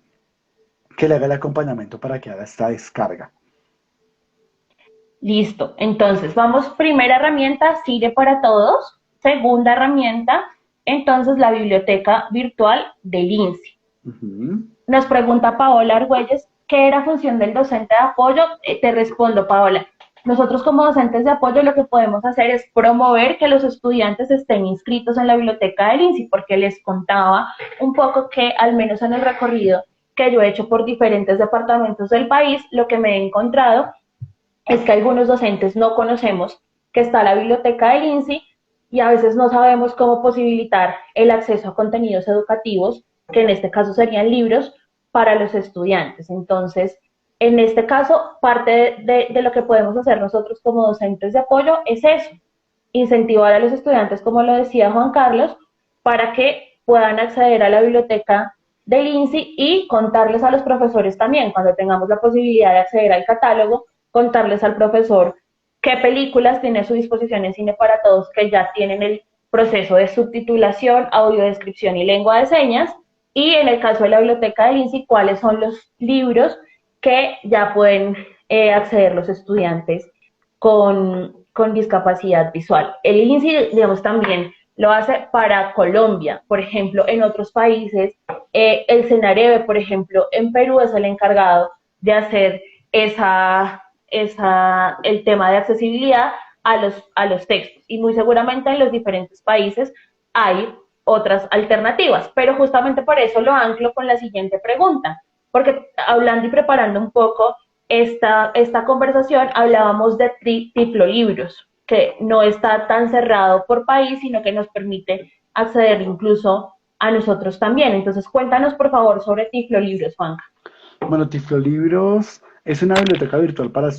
que le haga el acompañamiento para que haga esta descarga. listo. Entonces, vamos, primera herramienta, Sire para todos. Segunda herramienta, entonces la biblioteca virtual del INSI. Ujú. Nos pregunta Paola Argüelles, ¿qué era función del docente de apoyo? Te respondo, Paola. Nosotros como docentes de apoyo lo que podemos hacer es promover que los estudiantes estén inscritos en la biblioteca del INSI, porque les contaba un poco que al menos en el recorrido que yo he hecho por diferentes departamentos del país, lo que me he encontrado es que algunos docentes no conocemos que está la biblioteca del INSI y a veces no sabemos cómo posibilitar el acceso a contenidos educativos, que en este caso serían libros, para los estudiantes. Entonces, en este caso, parte de lo que podemos hacer nosotros como docentes de apoyo es eso, incentivar a los estudiantes, como lo decía Juan Carlos, para que puedan acceder a la biblioteca del INSI y contarles a los profesores también, cuando tengamos la posibilidad de acceder al catálogo, contarles al profesor qué películas tiene a su disposición en Cine para Todos, que ya tienen el proceso de subtitulación, audiodescripción y lengua de señas, y en el caso de la biblioteca del INSI, cuáles son los libros que ya pueden acceder los estudiantes con discapacidad visual. El INSI, digamos, también lo hace para Colombia. Por ejemplo, en otros países, el Senareve, por ejemplo, en Perú es el encargado de hacer el tema de accesibilidad a los textos. Y muy seguramente en los diferentes países hay otras alternativas. Pero justamente por eso lo anclo con la siguiente pregunta. Porque hablando y preparando un poco esta conversación, hablábamos de tiflolibros, que no está tan cerrado por país, sino que nos permite acceder incluso a nosotros también. Entonces, cuéntanos, por favor, sobre tiflolibros, Juanca. Bueno, Tiflolibros es una biblioteca virtual para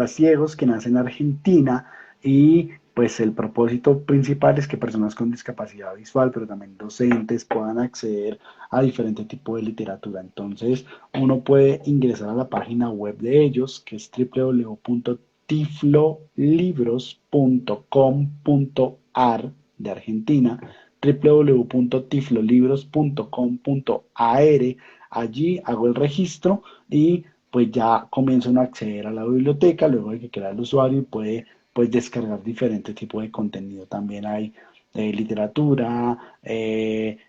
ciegos que nace en Argentina y pues el propósito principal es que personas con discapacidad visual, pero también docentes, puedan acceder a diferentes tipos de literatura. Entonces, uno puede ingresar a la página web de ellos, que es www.tiflolibros.com.ar de Argentina, www.tiflolibros.com.ar. Allí hago el registro y pues ya comienza uno a acceder a la biblioteca luego de que crea el usuario y puede pues descargar diferentes tipos de contenido. También hay literatura,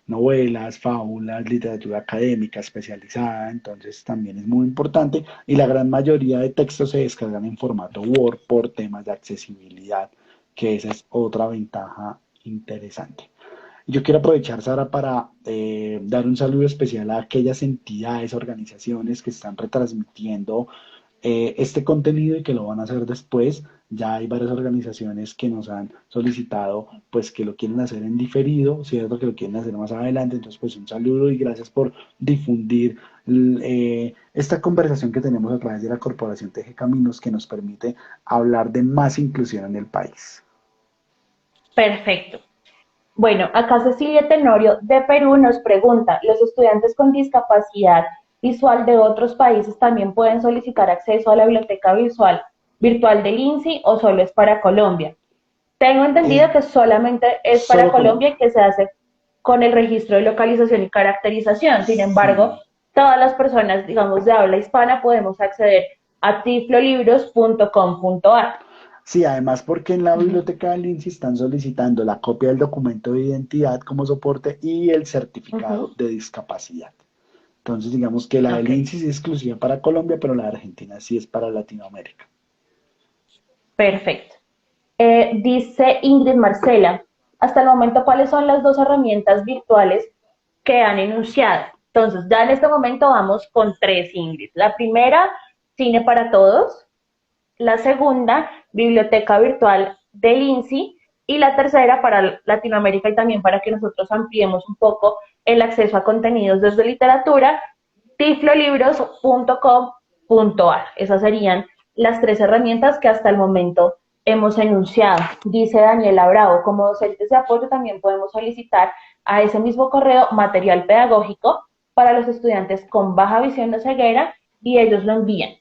novelas, fábulas, literatura académica especializada, entonces también es muy importante y la gran mayoría de textos se descargan en formato Word por temas de accesibilidad, que esa es otra ventaja interesante. Yo quiero aprovechar, Sara, para dar un saludo especial a aquellas entidades, organizaciones que están retransmitiendo este contenido y que lo van a hacer después. Ya hay varias organizaciones que nos han solicitado, pues, que lo quieren hacer en diferido, ¿cierto? Que lo quieren hacer más adelante. Entonces, pues, un saludo y gracias por difundir esta conversación que tenemos a través de la Corporación Teje Caminos que nos permite hablar de más inclusión en el país. Perfecto. Bueno, acá Cecilia Tenorio de Perú nos pregunta, ¿los estudiantes con discapacidad visual de otros países también pueden solicitar acceso a la biblioteca visual virtual del INSI o solo es para Colombia? Tengo Es entendido que solamente es para solo Colombia Colombia. y que se hace con el registro de localización y caracterización. Sin embargo, Sí. todas las personas, digamos, de habla hispana podemos acceder a tiflolibros.com.ar. Sí, además porque en la Ujú. biblioteca del INSI están solicitando la copia del documento de identidad como soporte y el certificado Ujú. de discapacidad. Entonces, digamos que la del Ok, INSI sí es exclusiva para Colombia, pero la de Argentina sí es para Latinoamérica. perfecto. Dice Ingrid Marcela, hasta el momento, ¿cuáles son las dos herramientas virtuales que han enunciado? Entonces, ya en este momento vamos con tres, Ingrid. La primera, Cine para Todos. La segunda, Biblioteca Virtual del INSI. Y la tercera, para Latinoamérica y también para que nosotros ampliemos un poco el acceso a contenidos desde literatura, tiflolibros.com.ar. Esas serían las tres herramientas que hasta el momento hemos enunciado. Dice Daniela Bravo, como docentes de apoyo también podemos solicitar a ese mismo correo material pedagógico para los estudiantes con baja visión o ceguera y ellos lo envían.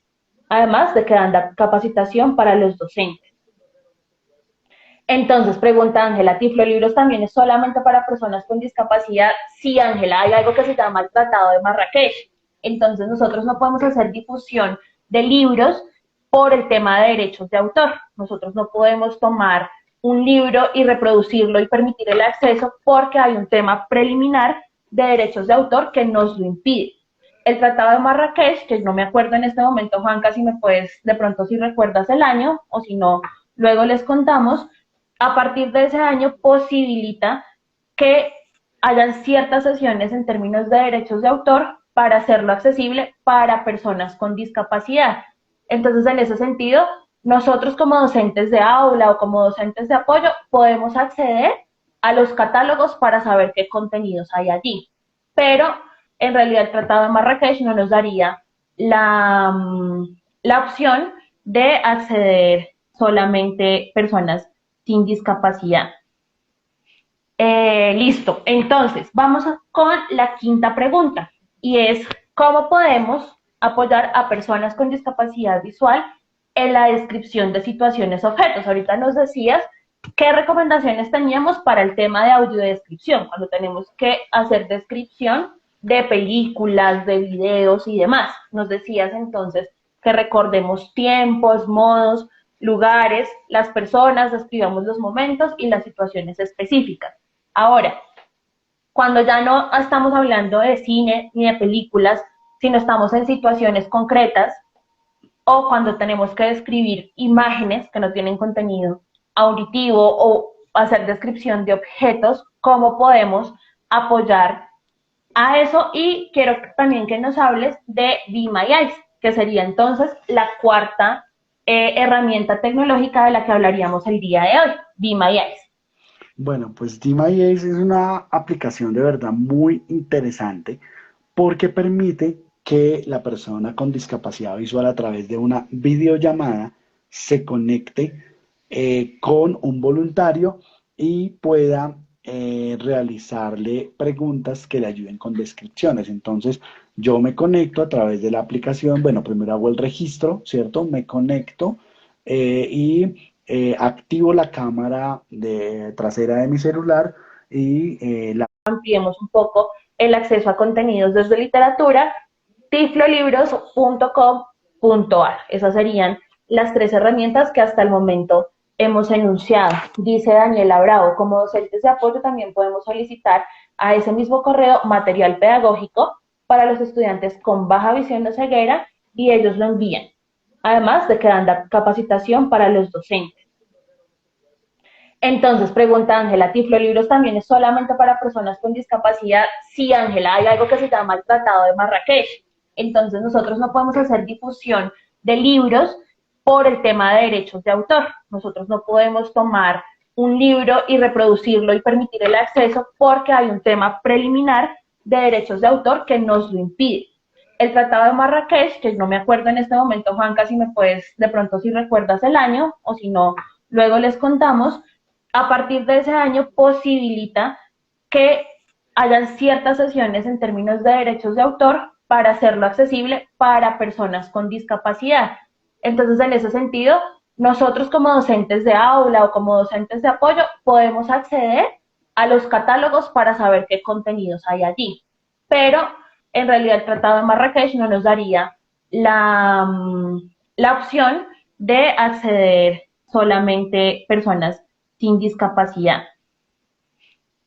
Además de que dan capacitación para los docentes. Entonces, pregunta Ángela, ¿Tiflolibros también es solamente para personas con discapacidad? Sí, Ángela, hay algo que se llama el Tratado de Marrakech. Entonces, nosotros no podemos hacer difusión de libros por el tema de derechos de autor. Nosotros no podemos tomar un libro y reproducirlo y permitir el acceso porque hay un tema preliminar de derechos de autor que nos lo impide. El Tratado de Marrakech, que no me acuerdo en este momento, Juanca, si me puedes, de pronto si recuerdas el año, o si no, luego les contamos, a partir de ese año posibilita que hayan ciertas sesiones en términos de derechos de autor para hacerlo accesible para personas con discapacidad. Entonces, en ese sentido, nosotros como docentes de aula o como docentes de apoyo podemos acceder a los catálogos para saber qué contenidos hay allí. Pero en realidad el Tratado de Marrakech no nos daría la opción de acceder solamente personas sin discapacidad. Listo, entonces vamos con la quinta pregunta y es ¿cómo podemos apoyar a personas con discapacidad visual en la descripción de situaciones objetos? Ahorita nos decías qué recomendaciones teníamos para el tema de audiodescripción, cuando tenemos que hacer descripción de películas, de videos y demás. Nos decías entonces que recordemos tiempos, modos, lugares, las personas, describamos los momentos y las situaciones específicas. Ahora, cuando ya no estamos hablando de cine ni de películas, sino estamos en situaciones concretas o cuando tenemos que describir imágenes que no tienen contenido auditivo o hacer descripción de objetos, ¿cómo podemos apoyar a eso? Y quiero también que nos hables de Be My Eyes, que sería entonces la cuarta herramienta tecnológica de la que hablaríamos el día de hoy, Be My Eyes. Bueno, pues DMIS es una aplicación de verdad muy interesante porque permite que la persona con discapacidad visual a través de una videollamada se conecte con un voluntario y pueda realizarle preguntas que le ayuden con descripciones. Entonces, yo me conecto a través de la aplicación, bueno, primero hago el registro, ¿cierto? Me conecto y activo la cámara trasera de mi celular y la ampliemos un poco el acceso a contenidos desde literatura, tiflolibros.com.ar. Esas serían las tres herramientas que hasta el momento hemos enunciado. Dice Daniela Bravo, como docentes de apoyo también podemos solicitar a ese mismo correo material pedagógico para los estudiantes con baja visión o ceguera y ellos lo envían. Además de que dan capacitación para los docentes. Entonces, pregunta Ángela, ¿Tiflolibros también es solamente para personas con discapacidad? Sí, Ángela, hay algo que se llama el Tratado de Marrakech. Entonces, nosotros no podemos hacer difusión de libros por el tema de derechos de autor. Nosotros no podemos tomar un libro y reproducirlo y permitir el acceso porque hay un tema preliminar de derechos de autor que nos lo impide. El Tratado de Marrakech, que no me acuerdo en este momento, Juanca, si me puedes, de pronto si recuerdas el año, o si no, luego les contamos, a partir de ese año posibilita que hayan ciertas sesiones en términos de derechos de autor para hacerlo accesible para personas con discapacidad. Entonces, en ese sentido, nosotros como docentes de aula o como docentes de apoyo podemos acceder a los catálogos para saber qué contenidos hay allí. Pero en realidad el Tratado de Marrakech no nos daría la opción de acceder solamente personas sin discapacidad.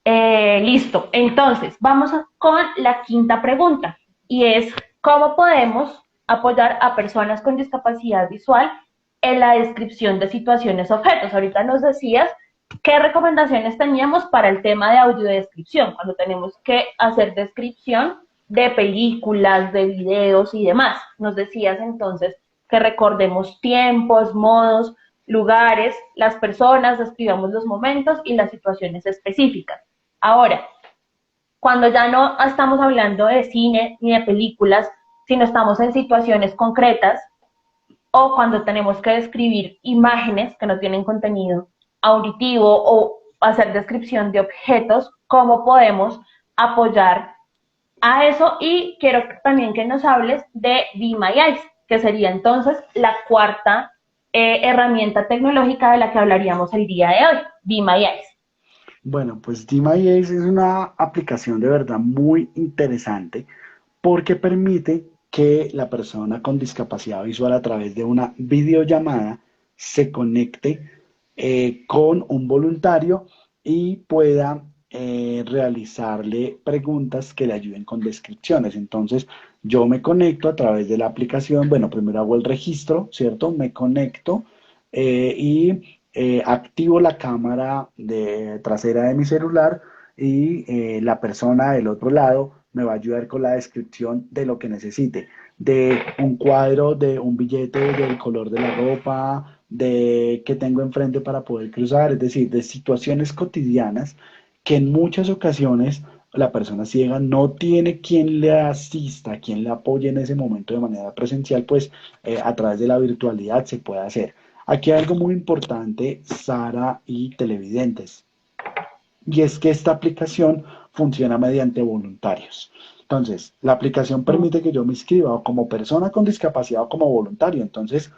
Listo, entonces vamos con la quinta pregunta y es ¿cómo podemos apoyar a personas con discapacidad visual en la descripción de situaciones objetos? Ahorita nos decías qué recomendaciones teníamos para el tema de audiodescripción, cuando tenemos que hacer descripción de películas, de videos y demás. Nos decías entonces que recordemos tiempos, modos, lugares, las personas, describamos los momentos y las situaciones específicas. Ahora, cuando ya no estamos hablando de cine ni de películas, sino estamos en situaciones concretas o cuando tenemos que describir imágenes que no tienen contenido auditivo o hacer descripción de objetos, ¿cómo podemos apoyar a eso? Y quiero también que nos hables de Be My Eyes, que sería entonces la cuarta herramienta tecnológica de la que hablaríamos el día de hoy, Be My Eyes. Bueno, pues DMIAce es una aplicación de verdad muy interesante porque permite que la persona con discapacidad visual a través de una videollamada se conecte con un voluntario y pueda realizarle preguntas que le ayuden con descripciones. Entonces, yo me conecto a través de la aplicación, bueno, primero hago el registro, ¿cierto? Me conecto y activo la cámara trasera de mi celular y la persona del otro lado me va a ayudar con la descripción de lo que necesite, de un cuadro, de un billete, del color de la ropa, de qué tengo enfrente para poder cruzar, es decir, de situaciones cotidianas que en muchas ocasiones la persona ciega no tiene quien le asista, quien le apoye en ese momento de manera presencial, pues a través de la virtualidad se puede hacer. Aquí hay algo muy importante, Sara y televidentes, y es que esta aplicación funciona mediante voluntarios. Entonces, la aplicación permite que yo me inscriba o como persona con discapacidad o como voluntario. Entonces,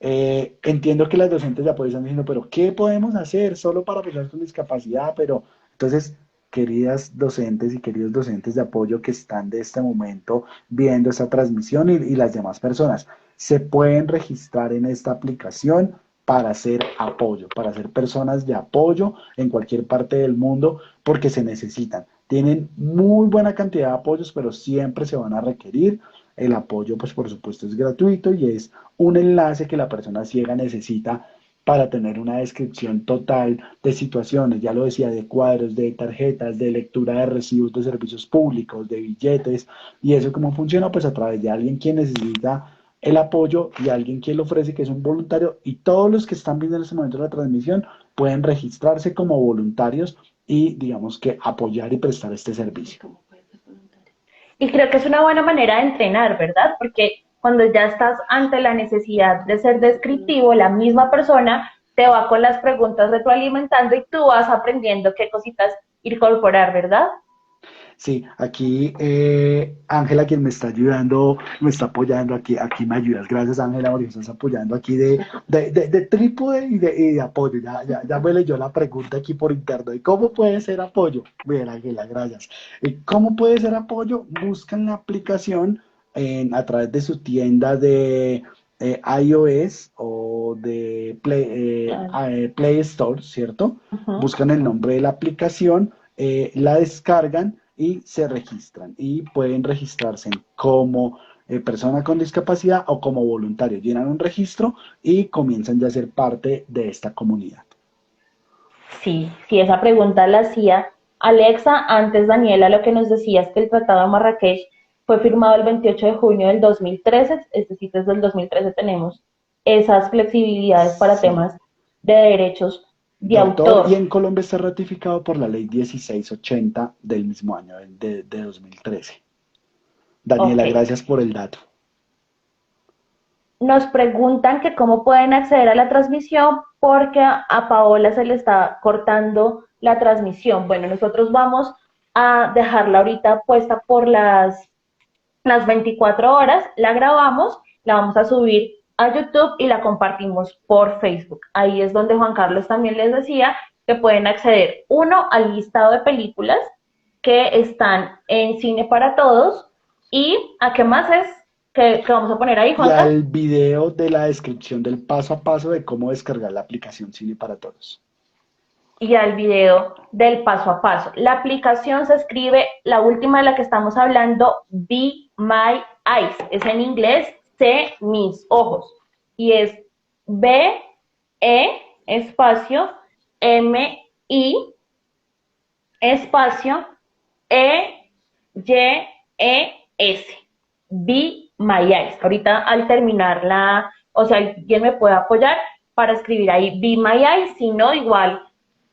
entiendo que las docentes de apoyo están diciendo, pero ¿qué podemos hacer solo para personas con discapacidad? Pero entonces, queridas docentes y queridos docentes de apoyo que están de este momento viendo esta transmisión y las demás personas, se pueden registrar en esta aplicación para hacer apoyo, para ser personas de apoyo en cualquier parte del mundo, porque se necesitan. Tienen muy buena cantidad de apoyos, pero siempre se van a requerir. El apoyo, pues por supuesto, es gratuito y es un enlace que la persona ciega necesita para tener una descripción total de situaciones, ya lo decía, de cuadros, de tarjetas, de lectura de recibos de servicios públicos, de billetes, y eso cómo funciona, pues a través de alguien quien necesita el apoyo y alguien quien lo ofrece, que es un voluntario, y todos los que están viendo en este momento la transmisión pueden registrarse como voluntarios y, digamos que, apoyar y prestar este servicio. Y creo que es una buena manera de entrenar, ¿verdad? Porque cuando ya estás ante la necesidad de ser descriptivo, la misma persona te va con las preguntas retroalimentando y tú vas aprendiendo qué cositas incorporar, ¿verdad? Sí, aquí Ángela, quien me está ayudando, me está apoyando, aquí me ayudas. Gracias, Ángela, porque estás apoyando aquí de trípode y de apoyo. Ya me leyó la pregunta aquí por interno. ¿Y cómo puede ser apoyo? Bien, Ángela, gracias. ¿Cómo puede ser apoyo? Buscan la aplicación a través de su tienda de iOS o de Play Store, ¿cierto? Uh -huh. Buscan el nombre de la aplicación, la descargan y se registran y pueden registrarse como persona con discapacidad o como voluntario. Llenan un registro y comienzan ya a ser parte de esta comunidad. Sí, sí, esa pregunta la hacía Alexa. Antes, Daniela, lo que nos decía es que el Tratado de Marrakech fue firmado el 28 de junio del 2013, es decir, desde el 2013 tenemos esas flexibilidades para Sí, temas de derechos de de autor y autor. en Colombia está ratificado por la ley 1680 del mismo año, de 2013. Ok. Daniela, gracias por el dato. Nos preguntan que cómo pueden acceder a la transmisión porque a Paola se le está cortando la transmisión. Bueno, nosotros vamos a dejarla ahorita puesta por las 24 horas, la grabamos, la vamos a subir a YouTube y la compartimos por Facebook. Ahí es donde Juan Carlos también les decía que pueden acceder, uno, al listado de películas que están en Cine para Todos y a qué más es que vamos a poner ahí, Y Juanca, al video de la descripción del paso a paso de cómo descargar la aplicación Cine para Todos. y al video del paso a paso. La aplicación se escribe, la última de la que estamos hablando, Be My Eyes. Es en inglés, sé mis ojos. Y es B, E, espacio, M, I, espacio, E, Y, E, S. Be My Eyes. Ahorita al terminar o sea, alguien me puede apoyar para escribir ahí Be My Eyes, si no, igual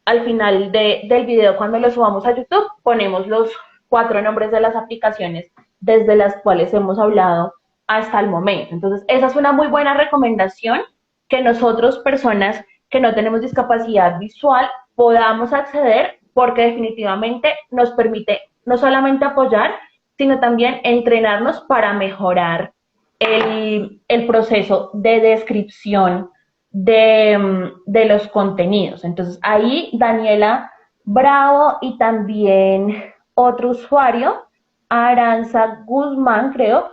al final del video cuando lo subamos a YouTube ponemos los 4 nombres de las aplicaciones desde las cuales hemos hablado hasta el momento. Entonces, esa es una muy buena recomendación que nosotros, personas que no tenemos discapacidad visual, podamos acceder porque definitivamente nos permite no solamente apoyar, sino también entrenarnos para mejorar el proceso de descripción de los contenidos. Entonces, ahí Daniela Bravo y también otro usuario, Aranza Guzmán, creo,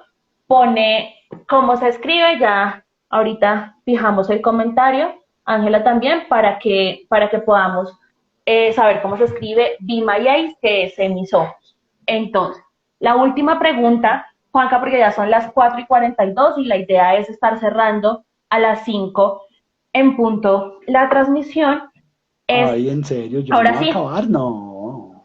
pone cómo se escribe. Ya ahorita fijamos el comentario, Ángela también, para que podamos saber cómo se escribe Be My Eyes, que es en mis ojos. Entonces, la última pregunta, Juanca, porque ya son las 4:42 y la idea es estar cerrando a las 5 en punto la transmisión, es, Ay, en serio, yo no ahora voy a sí, acabar, no.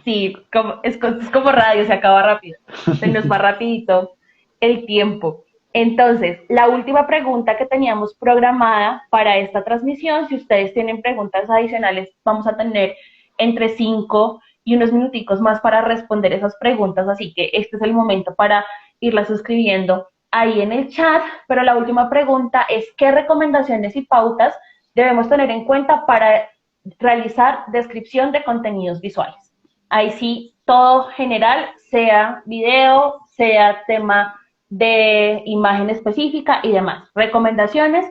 sí, es como radio, se acaba rápido, se nos va rapidito el tiempo. Entonces, la última pregunta que teníamos programada para esta transmisión, si ustedes tienen preguntas adicionales, vamos a tener entre 5 y unos minuticos más para responder esas preguntas, así que este es el momento para irlas escribiendo ahí en el chat, pero la última pregunta es ¿qué recomendaciones y pautas debemos tener en cuenta para realizar descripción de contenidos visuales? Ahí sí, todo general, sea video, sea tema de imagen específica y demás. Recomendaciones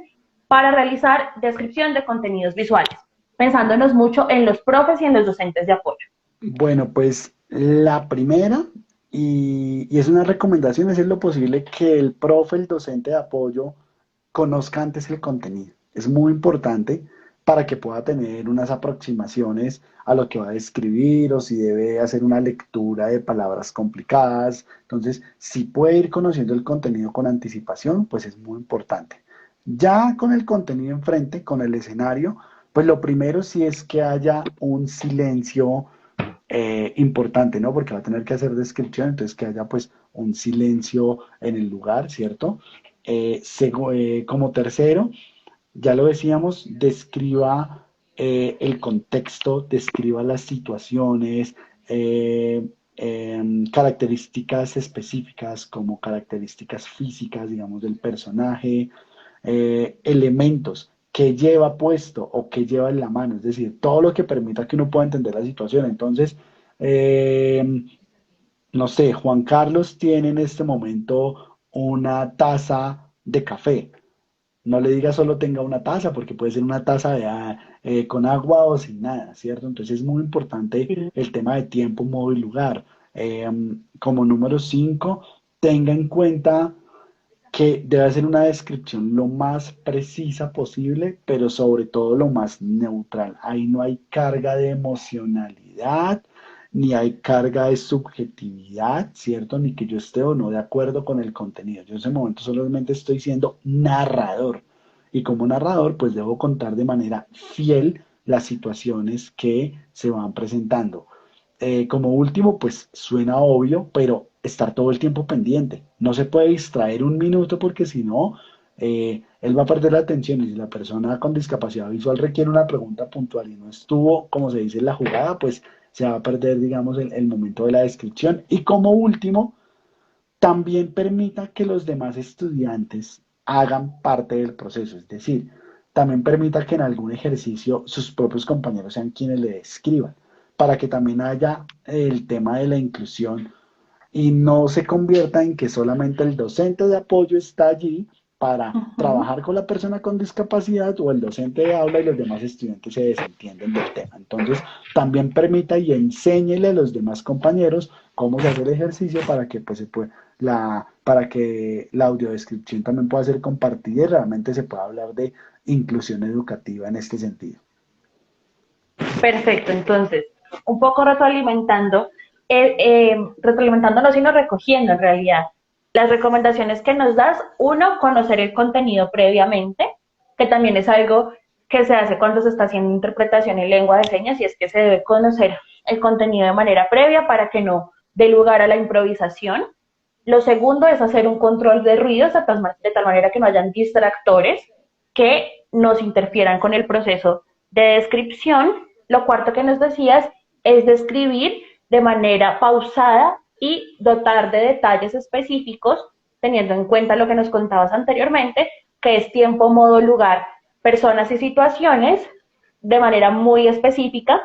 para realizar descripción de contenidos visuales, pensándonos mucho en los profes y en los docentes de apoyo. Bueno, pues la primera, y es una recomendación, es en lo posible que el profe, el docente de apoyo, conozca antes el contenido. Es muy importante para que pueda tener unas aproximaciones a lo que va a escribir o si debe hacer una lectura de palabras complicadas. Entonces, si puede ir conociendo el contenido con anticipación, pues es muy importante. Ya con el contenido enfrente, con el escenario, pues lo primero sí es que haya un silencio importante, ¿no? Porque va a tener que hacer descripción, entonces que haya pues un silencio en el lugar, ¿cierto? Como tercero, ya lo decíamos, describa el contexto, describa las situaciones, características específicas como características físicas, digamos, del personaje, elementos que lleva puesto o que lleva en la mano, es decir, todo lo que permita que uno pueda entender la situación. Entonces, eh, no sé, Juan Carlos tiene en este momento una taza de café. No le diga solo tenga una taza, porque puede ser una taza con agua o sin nada, ¿cierto? Entonces es muy importante Sí. el tema de tiempo, modo y lugar. Como número 5, tenga en cuenta que debe hacer una descripción lo más precisa posible, pero sobre todo lo más neutral. Ahí no hay carga de emocionalidad, ni hay carga de subjetividad, ¿cierto? Ni que yo esté o no de acuerdo con el contenido. Yo en ese momento solamente estoy siendo narrador. Y como narrador, pues debo contar de manera fiel las situaciones que se van presentando. Como último, pues suena obvio, pero estar todo el tiempo pendiente. No se puede distraer un minuto porque si no, él va a perder la atención y si la persona con discapacidad visual requiere una pregunta puntual y no estuvo, como se dice en la jugada, pues se va a perder, digamos, el momento de la descripción. Y como último, también permita que los demás estudiantes hagan parte del proceso, es decir, también permita que en algún ejercicio sus propios compañeros sean quienes le escriban, para que también haya el tema de la inclusión y no se convierta en que solamente el docente de apoyo está allí para Ujú. trabajar con la persona con discapacidad o el docente de aula y los demás estudiantes se desentienden del tema. Entonces, también permita y enséñele a los demás compañeros cómo se hace el ejercicio para que pues, para que la audiodescripción también pueda ser compartida y realmente se pueda hablar de inclusión educativa en este sentido. Perfecto, entonces, un poco retroalimentándonos, sino recogiendo en realidad las recomendaciones que nos das. Uno, conocer el contenido previamente, que también es algo que se hace cuando se está haciendo interpretación en lengua de señas, y es que se debe conocer el contenido de manera previa para que no dé lugar a la improvisación. Lo segundo es hacer un control de ruidos de tal manera que no hayan distractores que nos interfieran con el proceso de descripción. Lo cuarto que nos decías es describir de manera pausada y dotar de detalles específicos, teniendo en cuenta lo que nos contabas anteriormente, que es tiempo, modo, lugar, personas y situaciones, de manera muy específica.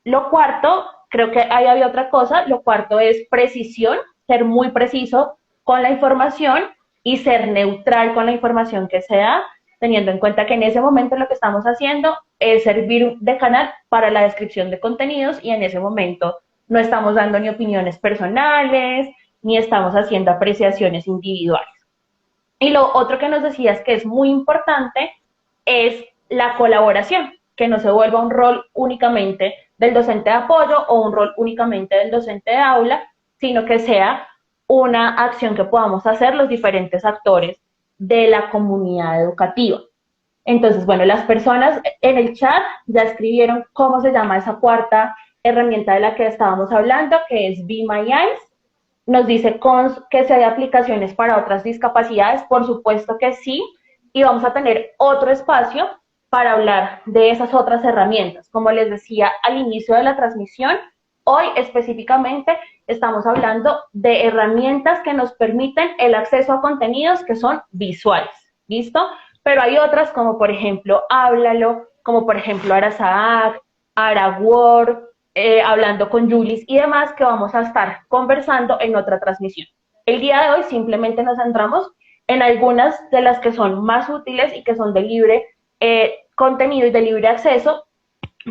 Lo cuarto, creo que ahí había otra cosa, lo cuarto es precisión, ser muy preciso con la información y ser neutral con la información que se da, teniendo en cuenta que en ese momento lo que estamos haciendo es servir de canal para la descripción de contenidos, y en ese momento no estamos dando ni opiniones personales, ni estamos haciendo apreciaciones individuales. Y lo otro que nos decías que es muy importante es la colaboración, que no se vuelva un rol únicamente del docente de apoyo o un rol únicamente del docente de aula, sino que sea una acción que podamos hacer los diferentes actores de la comunidad educativa. Entonces, bueno, las personas en el chat ya escribieron cómo se llama esa cuarta herramienta de la que estábamos hablando, que es Be My Eyes. Nos dice que si hay aplicaciones para otras discapacidades, por supuesto que sí, y vamos a tener otro espacio para hablar de esas otras herramientas. Como les decía al inicio de la transmisión, hoy específicamente estamos hablando de herramientas que nos permiten el acceso a contenidos que son visuales, ¿listo? Pero hay otras como por ejemplo Háblalo, como por ejemplo Arasaak, Araword, hablando con Julis y demás, que vamos a estar conversando en otra transmisión. El día de hoy simplemente nos centramos en algunas de las que son más útiles y que son de libre contenido y de libre acceso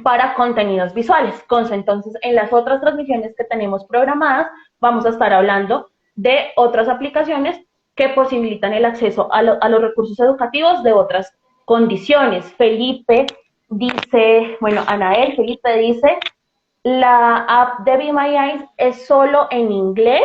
para contenidos visuales. Entonces, en las otras transmisiones que tenemos programadas, vamos a estar hablando de otras aplicaciones que posibilitan el acceso a los recursos educativos de otras condiciones. Felipe dice, bueno, Anael, Felipe dice, la app de Be My Eyes es solo en inglés.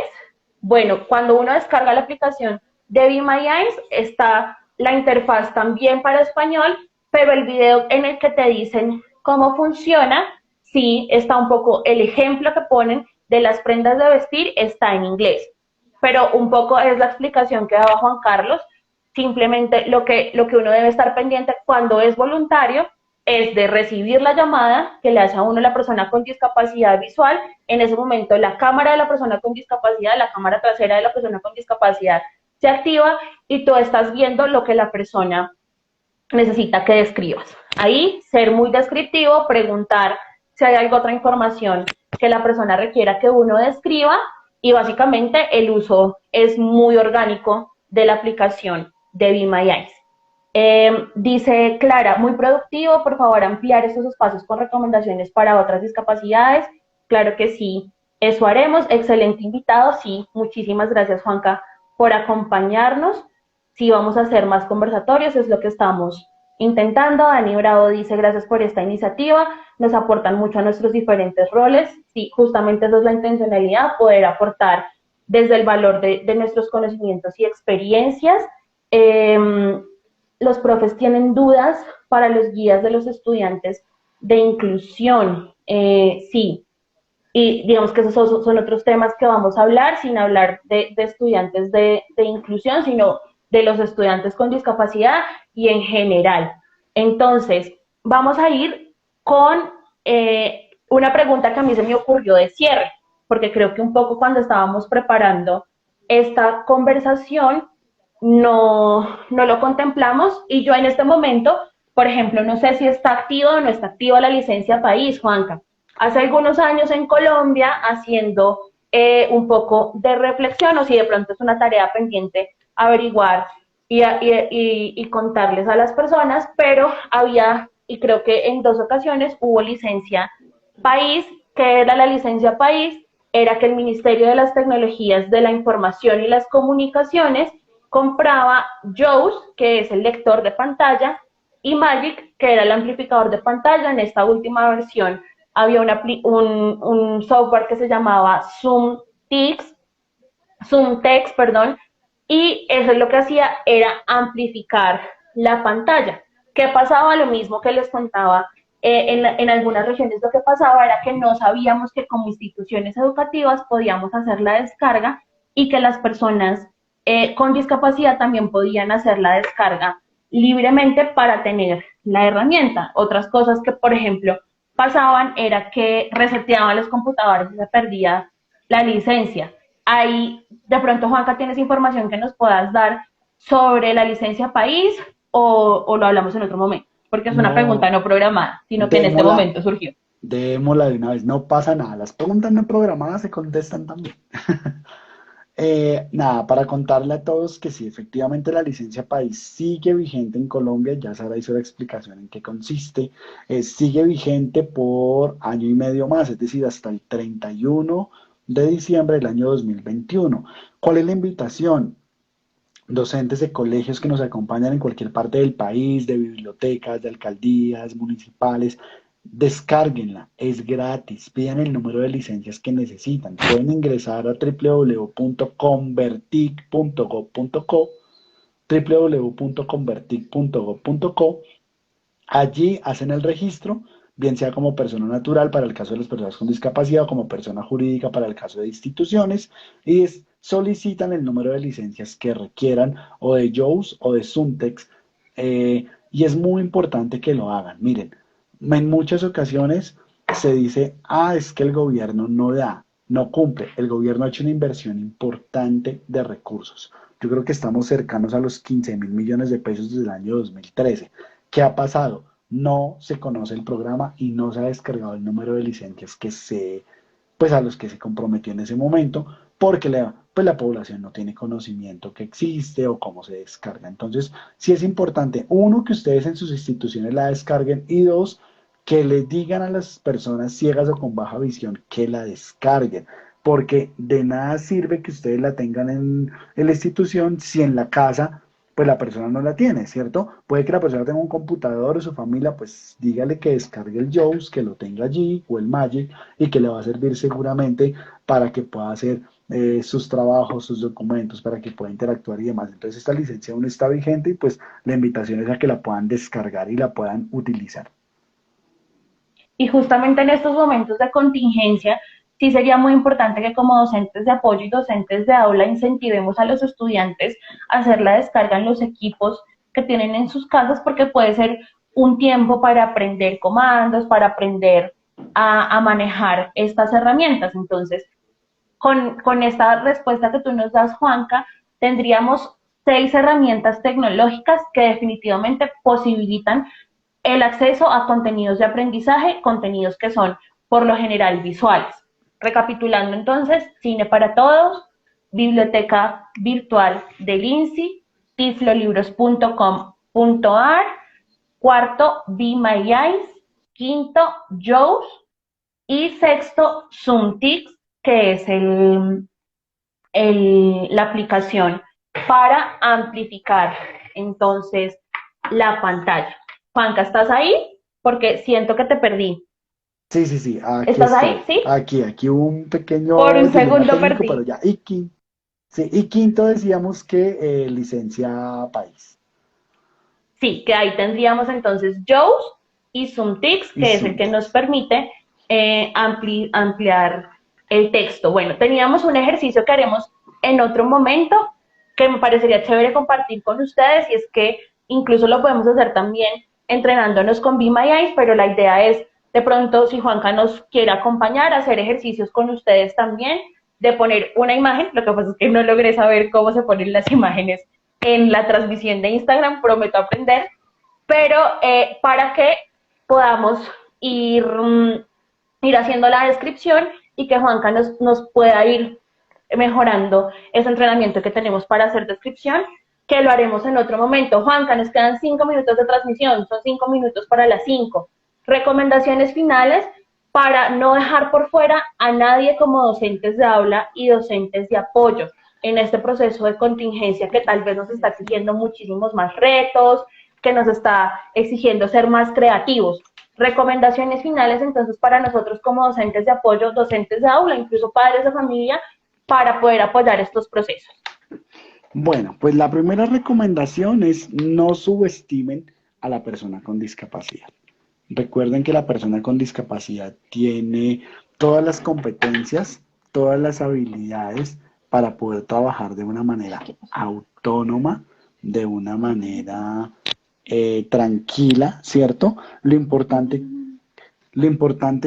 Bueno, cuando uno descarga la aplicación de Be My Eyes, está la interfaz también para español, pero el video en el que te dicen cómo funciona, sí está un poco, el ejemplo que ponen de las prendas de vestir está en inglés, pero un poco es la explicación que daba Juan Carlos. Simplemente lo que uno debe estar pendiente cuando es voluntario es de recibir la llamada que le hace a uno la persona con discapacidad visual. En ese momento la cámara de la persona con discapacidad, la cámara trasera de la persona con discapacidad se activa y tú estás viendo lo que la persona necesita que describas. Ahí ser muy descriptivo, preguntar si hay alguna otra información que la persona requiera que uno describa, y básicamente el uso es muy orgánico de la aplicación de Be My Eyes. Dice Clara, muy productivo, por favor ampliar estos espacios con recomendaciones para otras discapacidades. Claro que sí, eso haremos. Excelente invitado, sí, muchísimas gracias Juanca por acompañarnos. Sí, vamos a hacer más conversatorios, es lo que estamos intentando. Dani Bravo dice, gracias por esta iniciativa, nos aportan mucho a nuestros diferentes roles. Sí, justamente esa es la intencionalidad, poder aportar desde el valor de nuestros conocimientos y experiencias. Los profes tienen dudas para los guías de los estudiantes de inclusión. Sí, y digamos que esos son otros temas que vamos a hablar, sin hablar de estudiantes de inclusión, sino de los estudiantes con discapacidad y en general. Entonces, vamos a ir con una pregunta que a mí se me ocurrió de cierre, porque creo que un poco cuando estábamos preparando esta conversación no lo contemplamos, y yo en este momento, por ejemplo, no sé si está activa o no está activa la licencia país, Juanca. Hace algunos años en Colombia, haciendo un poco de reflexión, o si de pronto es una tarea pendiente averiguar y contarles a las personas, pero había, y creo que en 2 ocasiones hubo licencia país. ¿Qué era la licencia país? Era que el Ministerio de las Tecnologías de la Información y las Comunicaciones compraba JAWS, que es el lector de pantalla, y Magic, que era el amplificador de pantalla. En esta última versión había un software que se llamaba ZoomText, perdón, y eso es lo que hacía era amplificar la pantalla. ¿Qué pasaba? Lo mismo que les contaba, en algunas regiones lo que pasaba era que no sabíamos que como instituciones educativas podíamos hacer la descarga y que las personas con discapacidad también podían hacer la descarga libremente para tener la herramienta. Otras cosas que, por ejemplo, pasaban era que reseteaban los computadores y se perdía la licencia. Ahí, de pronto, Juanca, ¿tienes información que nos puedas dar sobre la licencia país o lo hablamos en otro momento? Porque es una pregunta No, no programada, sino que en este démosla, momento surgió. démosla de una vez, no pasa nada. Las preguntas no programadas se contestan también. Nada, para contarle a todos que sí, efectivamente la licencia país sigue vigente en Colombia, ya Sara hizo la explicación en qué consiste, sigue vigente por año y medio más, es decir, hasta el 31 de diciembre del año 2021. ¿Cuál es la invitación? Docentes de colegios que nos acompañan en cualquier parte del país, de bibliotecas, de alcaldías, municipales, descárguenla, es gratis, pidan el número de licencias que necesitan. Pueden ingresar a www.convertic.gov.co, www.convertic.gov.co. Allí hacen el registro, bien sea como persona natural para el caso de las personas con discapacidad o como persona jurídica para el caso de instituciones y solicitan el número de licencias que requieran o de JAWS o de Suntex. Y es muy importante que lo hagan. Miren, en muchas ocasiones se dice, es que el gobierno no da, no cumple. El gobierno ha hecho una inversión importante de recursos. Yo creo que estamos cercanos a los 15.000 millones de pesos desde el año 2013. ¿Qué ha pasado? No se conoce el programa y no se ha descargado el número de licencias pues a los que se comprometió en ese momento, porque pues la población no tiene conocimiento que existe o cómo se descarga. Entonces, sí es importante, uno, que ustedes en sus instituciones la descarguen y dos, que le digan a las personas ciegas o con baja visión que la descarguen, porque de nada sirve que ustedes la tengan en la institución si en la casa pues la persona no la tiene, ¿cierto? Puede que la persona tenga un computador o su familia, pues dígale que descargue el JAWS, que lo tenga allí, o el Magic, y que le va a servir seguramente para que pueda hacer sus trabajos, sus documentos, para que pueda interactuar y demás. Entonces esta licencia aún está vigente y pues la invitación es a que la puedan descargar y la puedan utilizar. Y justamente en estos momentos de contingencia, sí sería muy importante que como docentes de apoyo y docentes de aula incentivemos a los estudiantes a hacer la descarga en los equipos que tienen en sus casas, porque puede ser un tiempo para aprender comandos, para aprender a manejar estas herramientas. Entonces, con esta respuesta que tú nos das, Juanca, tendríamos 6 herramientas tecnológicas que definitivamente posibilitan el acceso a contenidos de aprendizaje, contenidos que son por lo general visuales. Recapitulando entonces, Cine para Todos, Biblioteca Virtual del INSI, tiflolibros.com.ar, cuarto, Be My Eyes, quinto, JAWS y sexto, ZoomTix, que es la aplicación para amplificar entonces la pantalla. Juanca, ¿estás ahí? Porque siento que te perdí. Sí, sí, sí, aquí ¿Estás ahí? estoy. ¿Sí? Aquí hubo un Por pequeño un dilema segundo técnico, perdí. pero ya. Sí, y quinto decíamos que licencia país. Sí, que ahí tendríamos entonces JAWS y ZoomTix, Y que es el que nos Suntex. permite ampliar el texto. Bueno, teníamos un ejercicio que haremos en otro momento que me parecería chévere compartir con ustedes, y es que incluso lo podemos hacer también entrenándonos con Be My Eyes, pero la idea es de pronto, si Juanca nos quiere acompañar, hacer ejercicios con ustedes también, de poner una imagen. Lo que pasa es que no logré saber cómo se ponen las imágenes en la transmisión de Instagram, prometo aprender, pero para que podamos ir haciendo la descripción y que Juanca nos pueda ir mejorando ese entrenamiento que tenemos para hacer descripción, que lo haremos en otro momento. Juanca, nos quedan 5 minutos de transmisión, son 5 minutos para las 5. Recomendaciones finales para no dejar por fuera a nadie como docentes de aula y docentes de apoyo en este proceso de contingencia que tal vez nos está exigiendo muchísimos más retos, que nos está exigiendo ser más creativos. Recomendaciones finales entonces para nosotros como docentes de apoyo, docentes de aula, incluso padres de familia, para poder apoyar estos procesos. Bueno, pues la primera recomendación es no subestimen a la persona con discapacidad. Recuerden que la persona con discapacidad tiene todas las competencias, todas las habilidades para poder trabajar de una manera autónoma, de una manera tranquila, ¿cierto? Lo importante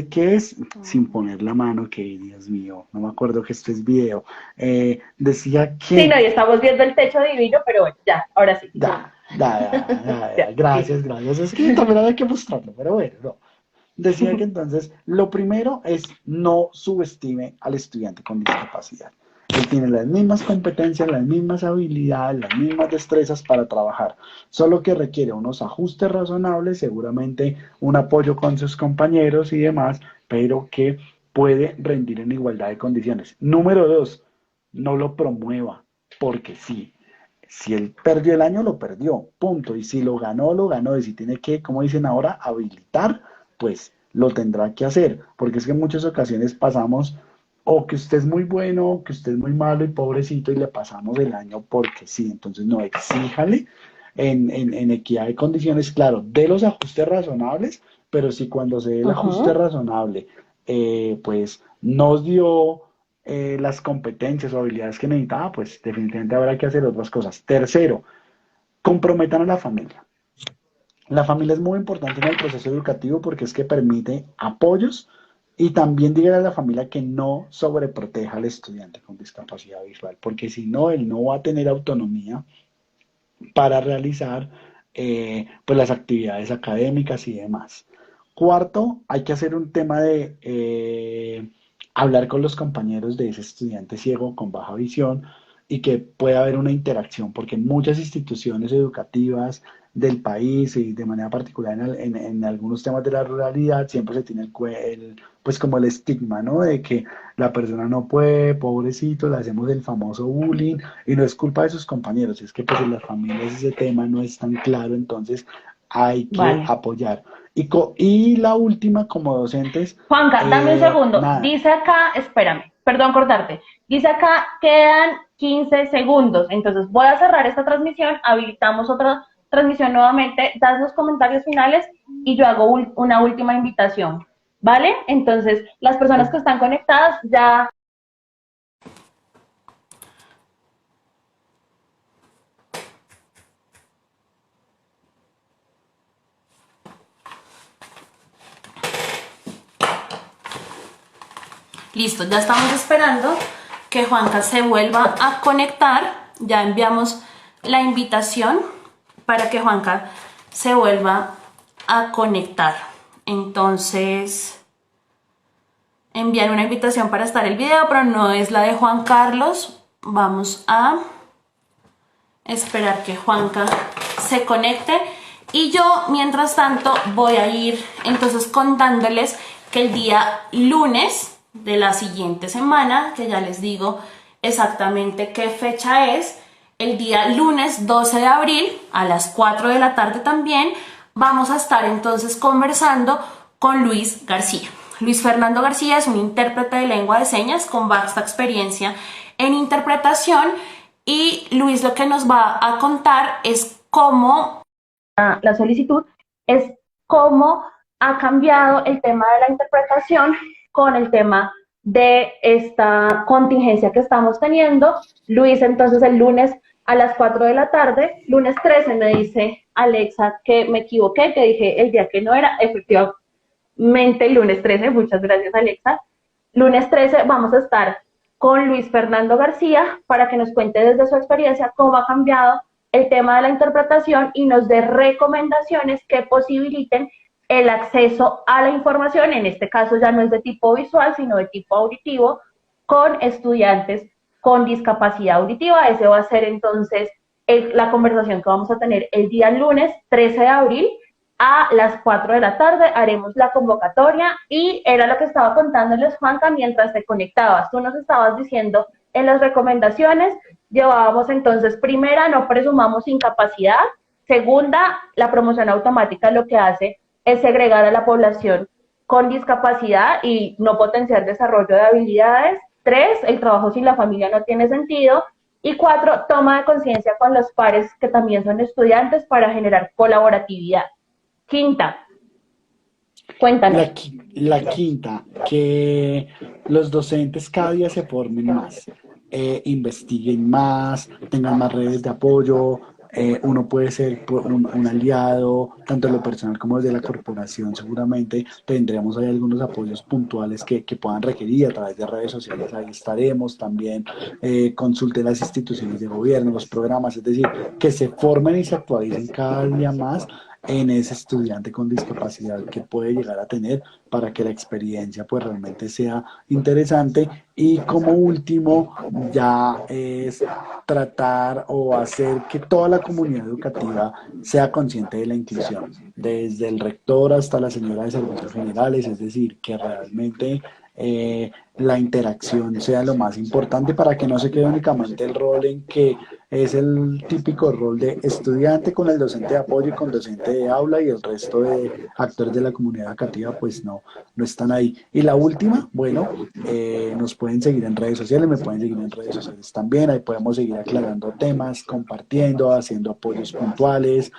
que es, sin poner la mano, que Dios mío, no me acuerdo que esto es video, decía Sí, no, que... y estamos viendo el techo divino, pero bueno, ya, ahora sí. Ya, Gracias, listo. gracias. Es que también había que mostrarlo, pero bueno, no. Decía que entonces lo primero es no subestime al estudiante con discapacidad. Él tiene las mismas competencias, las mismas habilidades, las mismas destrezas para trabajar, solo que requiere unos ajustes razonables, seguramente un apoyo con sus compañeros y demás, pero que puede rendir en igualdad de condiciones. Número dos, no lo promueva, porque sí. Si él perdió el año, lo perdió, punto. Y si lo ganó, lo ganó. Y si tiene que, como dicen ahora, habilitar, pues lo tendrá que hacer. Porque es que en muchas ocasiones pasamos o que usted es muy bueno, o que usted es muy malo y pobrecito y le pasamos el año porque sí. Entonces no, exíjale en equidad de condiciones, claro, de los ajustes razonables, pero si cuando se dé el ajuste razonable, pues nos dio las competencias o habilidades que necesitaba, pues definitivamente habrá que hacer otras cosas. Tercero, comprometan a la familia. La familia es muy importante en el proceso educativo porque es que permite apoyos y también dígale a la familia que no sobreproteja al estudiante con discapacidad visual, porque si no, él no va a tener autonomía para realizar pues las actividades académicas y demás. Cuarto, hay que hacer un tema de hablar con los compañeros de ese estudiante ciego con baja visión y que pueda haber una interacción, porque en muchas instituciones educativas del país y de manera particular en algunos temas de la ruralidad siempre se tiene pues como el estigma, ¿no? De que la persona no puede, pobrecito, le hacemos el famoso bullying y no es culpa de sus compañeros, es que pues en las familias ese tema no es tan claro, entonces hay que Vale. apoyar. Y la última, como docentes, Juanca, dame un segundo. nada, Dice acá, espérame, perdón cortarte. Dice acá, quedan 15 segundos. Entonces voy a cerrar esta transmisión, habilitamos otra transmisión nuevamente, das los comentarios finales y yo hago una última invitación. ¿Vale? Entonces, las personas que están conectadas ya... Listo, ya estamos esperando que Juanca se vuelva a conectar. Ya enviamos la invitación para que Juanca se vuelva a conectar. Entonces, enviar una invitación para estar el video, pero no es la de Juan Carlos. Vamos a esperar que Juanca se conecte. Y yo, mientras tanto, voy a ir entonces contándoles que el día lunes de la siguiente semana, que ya les digo exactamente qué fecha es, el día lunes 12 de abril a las 4 de la tarde también, vamos a estar entonces conversando con Luis García. Luis Fernando García es un intérprete de lengua de señas con vasta experiencia en interpretación y Luis lo que nos va a contar es cómo la solicitud es cómo ha cambiado el tema de la interpretación con el tema de esta contingencia que estamos teniendo. Luis, entonces el lunes a las 4 de la tarde, lunes 13, me dice Alexa que me equivoqué, que dije el día que no era, efectivamente el lunes 13, muchas gracias Alexa. Lunes 13 vamos a estar con Luis Fernando García para que nos cuente desde su experiencia cómo ha cambiado el tema de la interpretación y nos dé recomendaciones que posibiliten el acceso a la información, en este caso ya no es de tipo visual, sino de tipo auditivo, con estudiantes con discapacidad auditiva. Ese va a ser entonces la conversación que vamos a tener el día lunes 13 de abril a las 4 de la tarde. Haremos la convocatoria y era lo que estaba contándoles, Juanca, mientras te conectabas. Tú nos estabas diciendo en las recomendaciones, llevábamos entonces, primera, no presumamos incapacidad. Segunda, la promoción automática lo que hace es segregar a la población con discapacidad y no potenciar desarrollo de habilidades. Tres, el trabajo sin la familia no tiene sentido. Y cuatro, toma de conciencia con los pares que también son estudiantes para generar colaboratividad. Quinta, cuéntanos. La quinta, que los docentes cada día se formen más, investiguen más, tengan más redes de apoyo. Uno puede ser un aliado, tanto en lo personal como desde la corporación. Seguramente tendremos ahí algunos apoyos puntuales que puedan requerir a través de redes sociales. Ahí estaremos también. Consulte las instituciones de gobierno, los programas, es decir, que se formen y se actualicen cada día más en ese estudiante con discapacidad que puede llegar a tener para que la experiencia pues realmente sea interesante. Y como último ya es tratar o hacer que toda la comunidad educativa sea consciente de la inclusión, desde el rector hasta la señora de servicios generales, es decir, que realmente la interacción sea lo más importante para que no se quede únicamente el rol en que es el típico rol de estudiante con el docente de apoyo y con docente de aula y el resto de actores de la comunidad educativa pues no están ahí. Y la última, bueno, nos pueden seguir en redes sociales, me pueden seguir en redes sociales también, ahí podemos seguir aclarando temas, compartiendo, haciendo apoyos puntuales,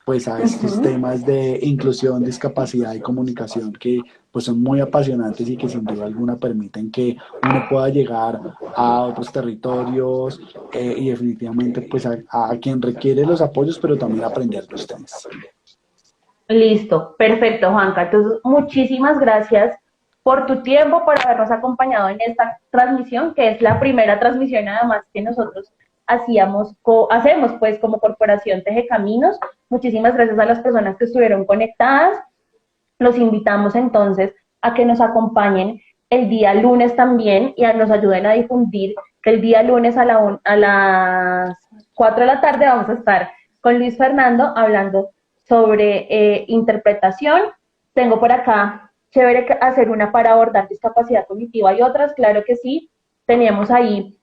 pues a estos Ujú. temas de inclusión, discapacidad y comunicación que pues son muy apasionantes y que sin duda alguna permiten que uno pueda llegar a otros territorios y definitivamente pues a quien requiere los apoyos, pero también aprender los temas. Listo, perfecto, Juanca. Entonces, muchísimas gracias por tu tiempo, por habernos acompañado en esta transmisión, que es la primera transmisión además que nosotros hacemos pues como Corporación Teje Caminos. Muchísimas gracias a las personas que estuvieron conectadas. Los invitamos entonces a que nos acompañen el día lunes también y nos ayuden a difundir que el día lunes a las 4 de la tarde vamos a estar con Luis Fernando hablando sobre interpretación. Tengo por acá, chévere hacer una para abordar discapacidad cognitiva y otras, claro que sí. Teníamos ahí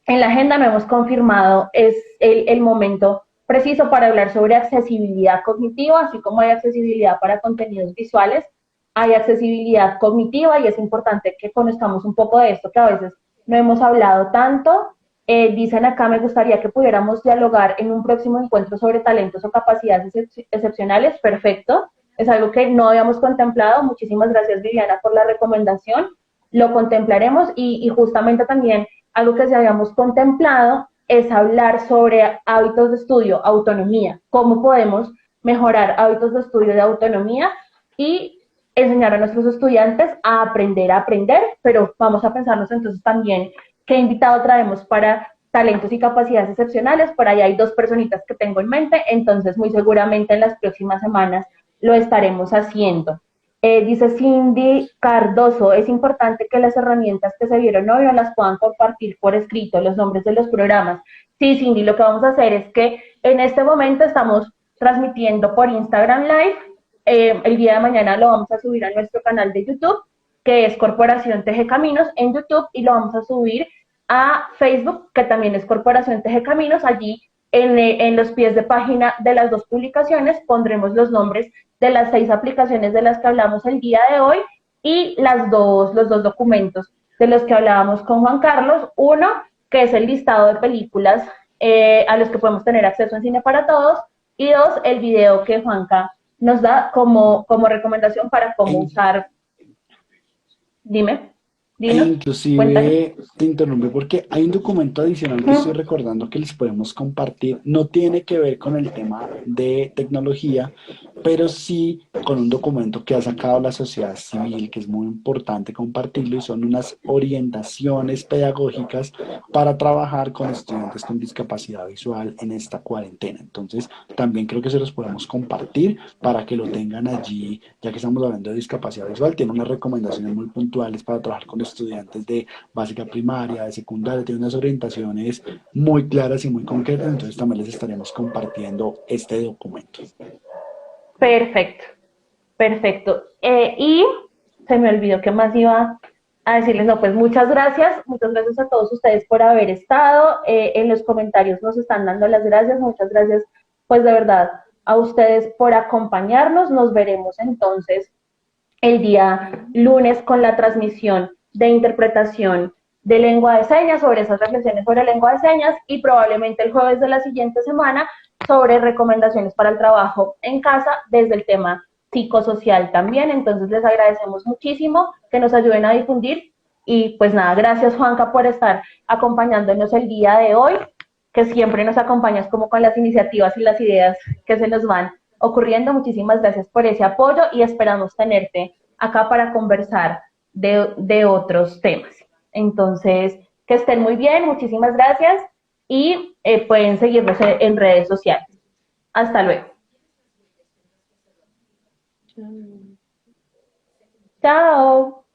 en la agenda, no hemos confirmado, es el momento preciso para hablar sobre accesibilidad cognitiva, así como hay accesibilidad para contenidos visuales, hay accesibilidad cognitiva y es importante que conozcamos un poco de esto que a veces no hemos hablado tanto. Dicen acá, me gustaría que pudiéramos dialogar en un próximo encuentro sobre talentos o capacidades excepcionales. Perfecto, es algo que no habíamos contemplado. Muchísimas gracias, Viviana, por la recomendación. Lo contemplaremos y justamente también algo que se habíamos contemplado es hablar sobre hábitos de estudio, autonomía, cómo podemos mejorar hábitos de estudio de autonomía y enseñar a nuestros estudiantes a aprender, pero vamos a pensarnos entonces también qué invitado traemos para talentos y capacidades excepcionales. Por ahí hay dos personitas que tengo en mente, entonces muy seguramente en las próximas semanas lo estaremos haciendo. Dice Cindy Cardoso, es importante que las herramientas que se vieron hoy no las puedan compartir por escrito, los nombres de los programas. Sí, Cindy, lo que vamos a hacer es que en este momento estamos transmitiendo por Instagram Live. El día de mañana lo vamos a subir a nuestro canal de YouTube, que es Corporación Teje Caminos en YouTube, y lo vamos a subir a Facebook, que también es Corporación Teje Caminos. Allí en los pies de página de las dos publicaciones pondremos los nombres de las 6 aplicaciones de las que hablamos el día de hoy y los dos documentos de los que hablábamos con Juan Carlos. Uno, que es el listado de películas a los que podemos tener acceso en Cine para Todos. Y dos, el video que Juanca nos da como recomendación para cómo En, usar. Dime, E dinos, cuéntanos. inclusive te interrumpe porque hay un documento adicional que estoy recordando que les podemos compartir. No tiene que ver con el tema de tecnología, pero sí con un documento que ha sacado la sociedad civil, que es muy importante compartirlo, y son unas orientaciones pedagógicas para trabajar con estudiantes con discapacidad visual en esta cuarentena. Entonces, también creo que se los podemos compartir para que lo tengan allí, ya que estamos hablando de discapacidad visual, tiene unas recomendaciones muy puntuales para trabajar con estudiantes de básica primaria, de secundaria, tiene unas orientaciones muy claras y muy concretas, entonces también les estaremos compartiendo este documento. Perfecto, perfecto. Y se me olvidó que más iba a decirles, no, pues muchas gracias a todos ustedes por haber estado. En los comentarios nos están dando las gracias, muchas gracias, pues de verdad, a ustedes por acompañarnos. Nos veremos entonces el día lunes con la transmisión de interpretación de lengua de señas, sobre esas reflexiones sobre lengua de señas, y probablemente el jueves de la siguiente semana sobre recomendaciones para el trabajo en casa desde el tema psicosocial también. Entonces les agradecemos muchísimo que nos ayuden a difundir y pues nada, gracias Juanca por estar acompañándonos el día de hoy, que siempre nos acompañas como con las iniciativas y las ideas que se nos van ocurriendo. Muchísimas gracias por ese apoyo y esperamos tenerte acá para conversar de otros temas. Entonces, que estén muy bien, muchísimas gracias y pueden seguirnos en redes sociales. Hasta luego. Chao.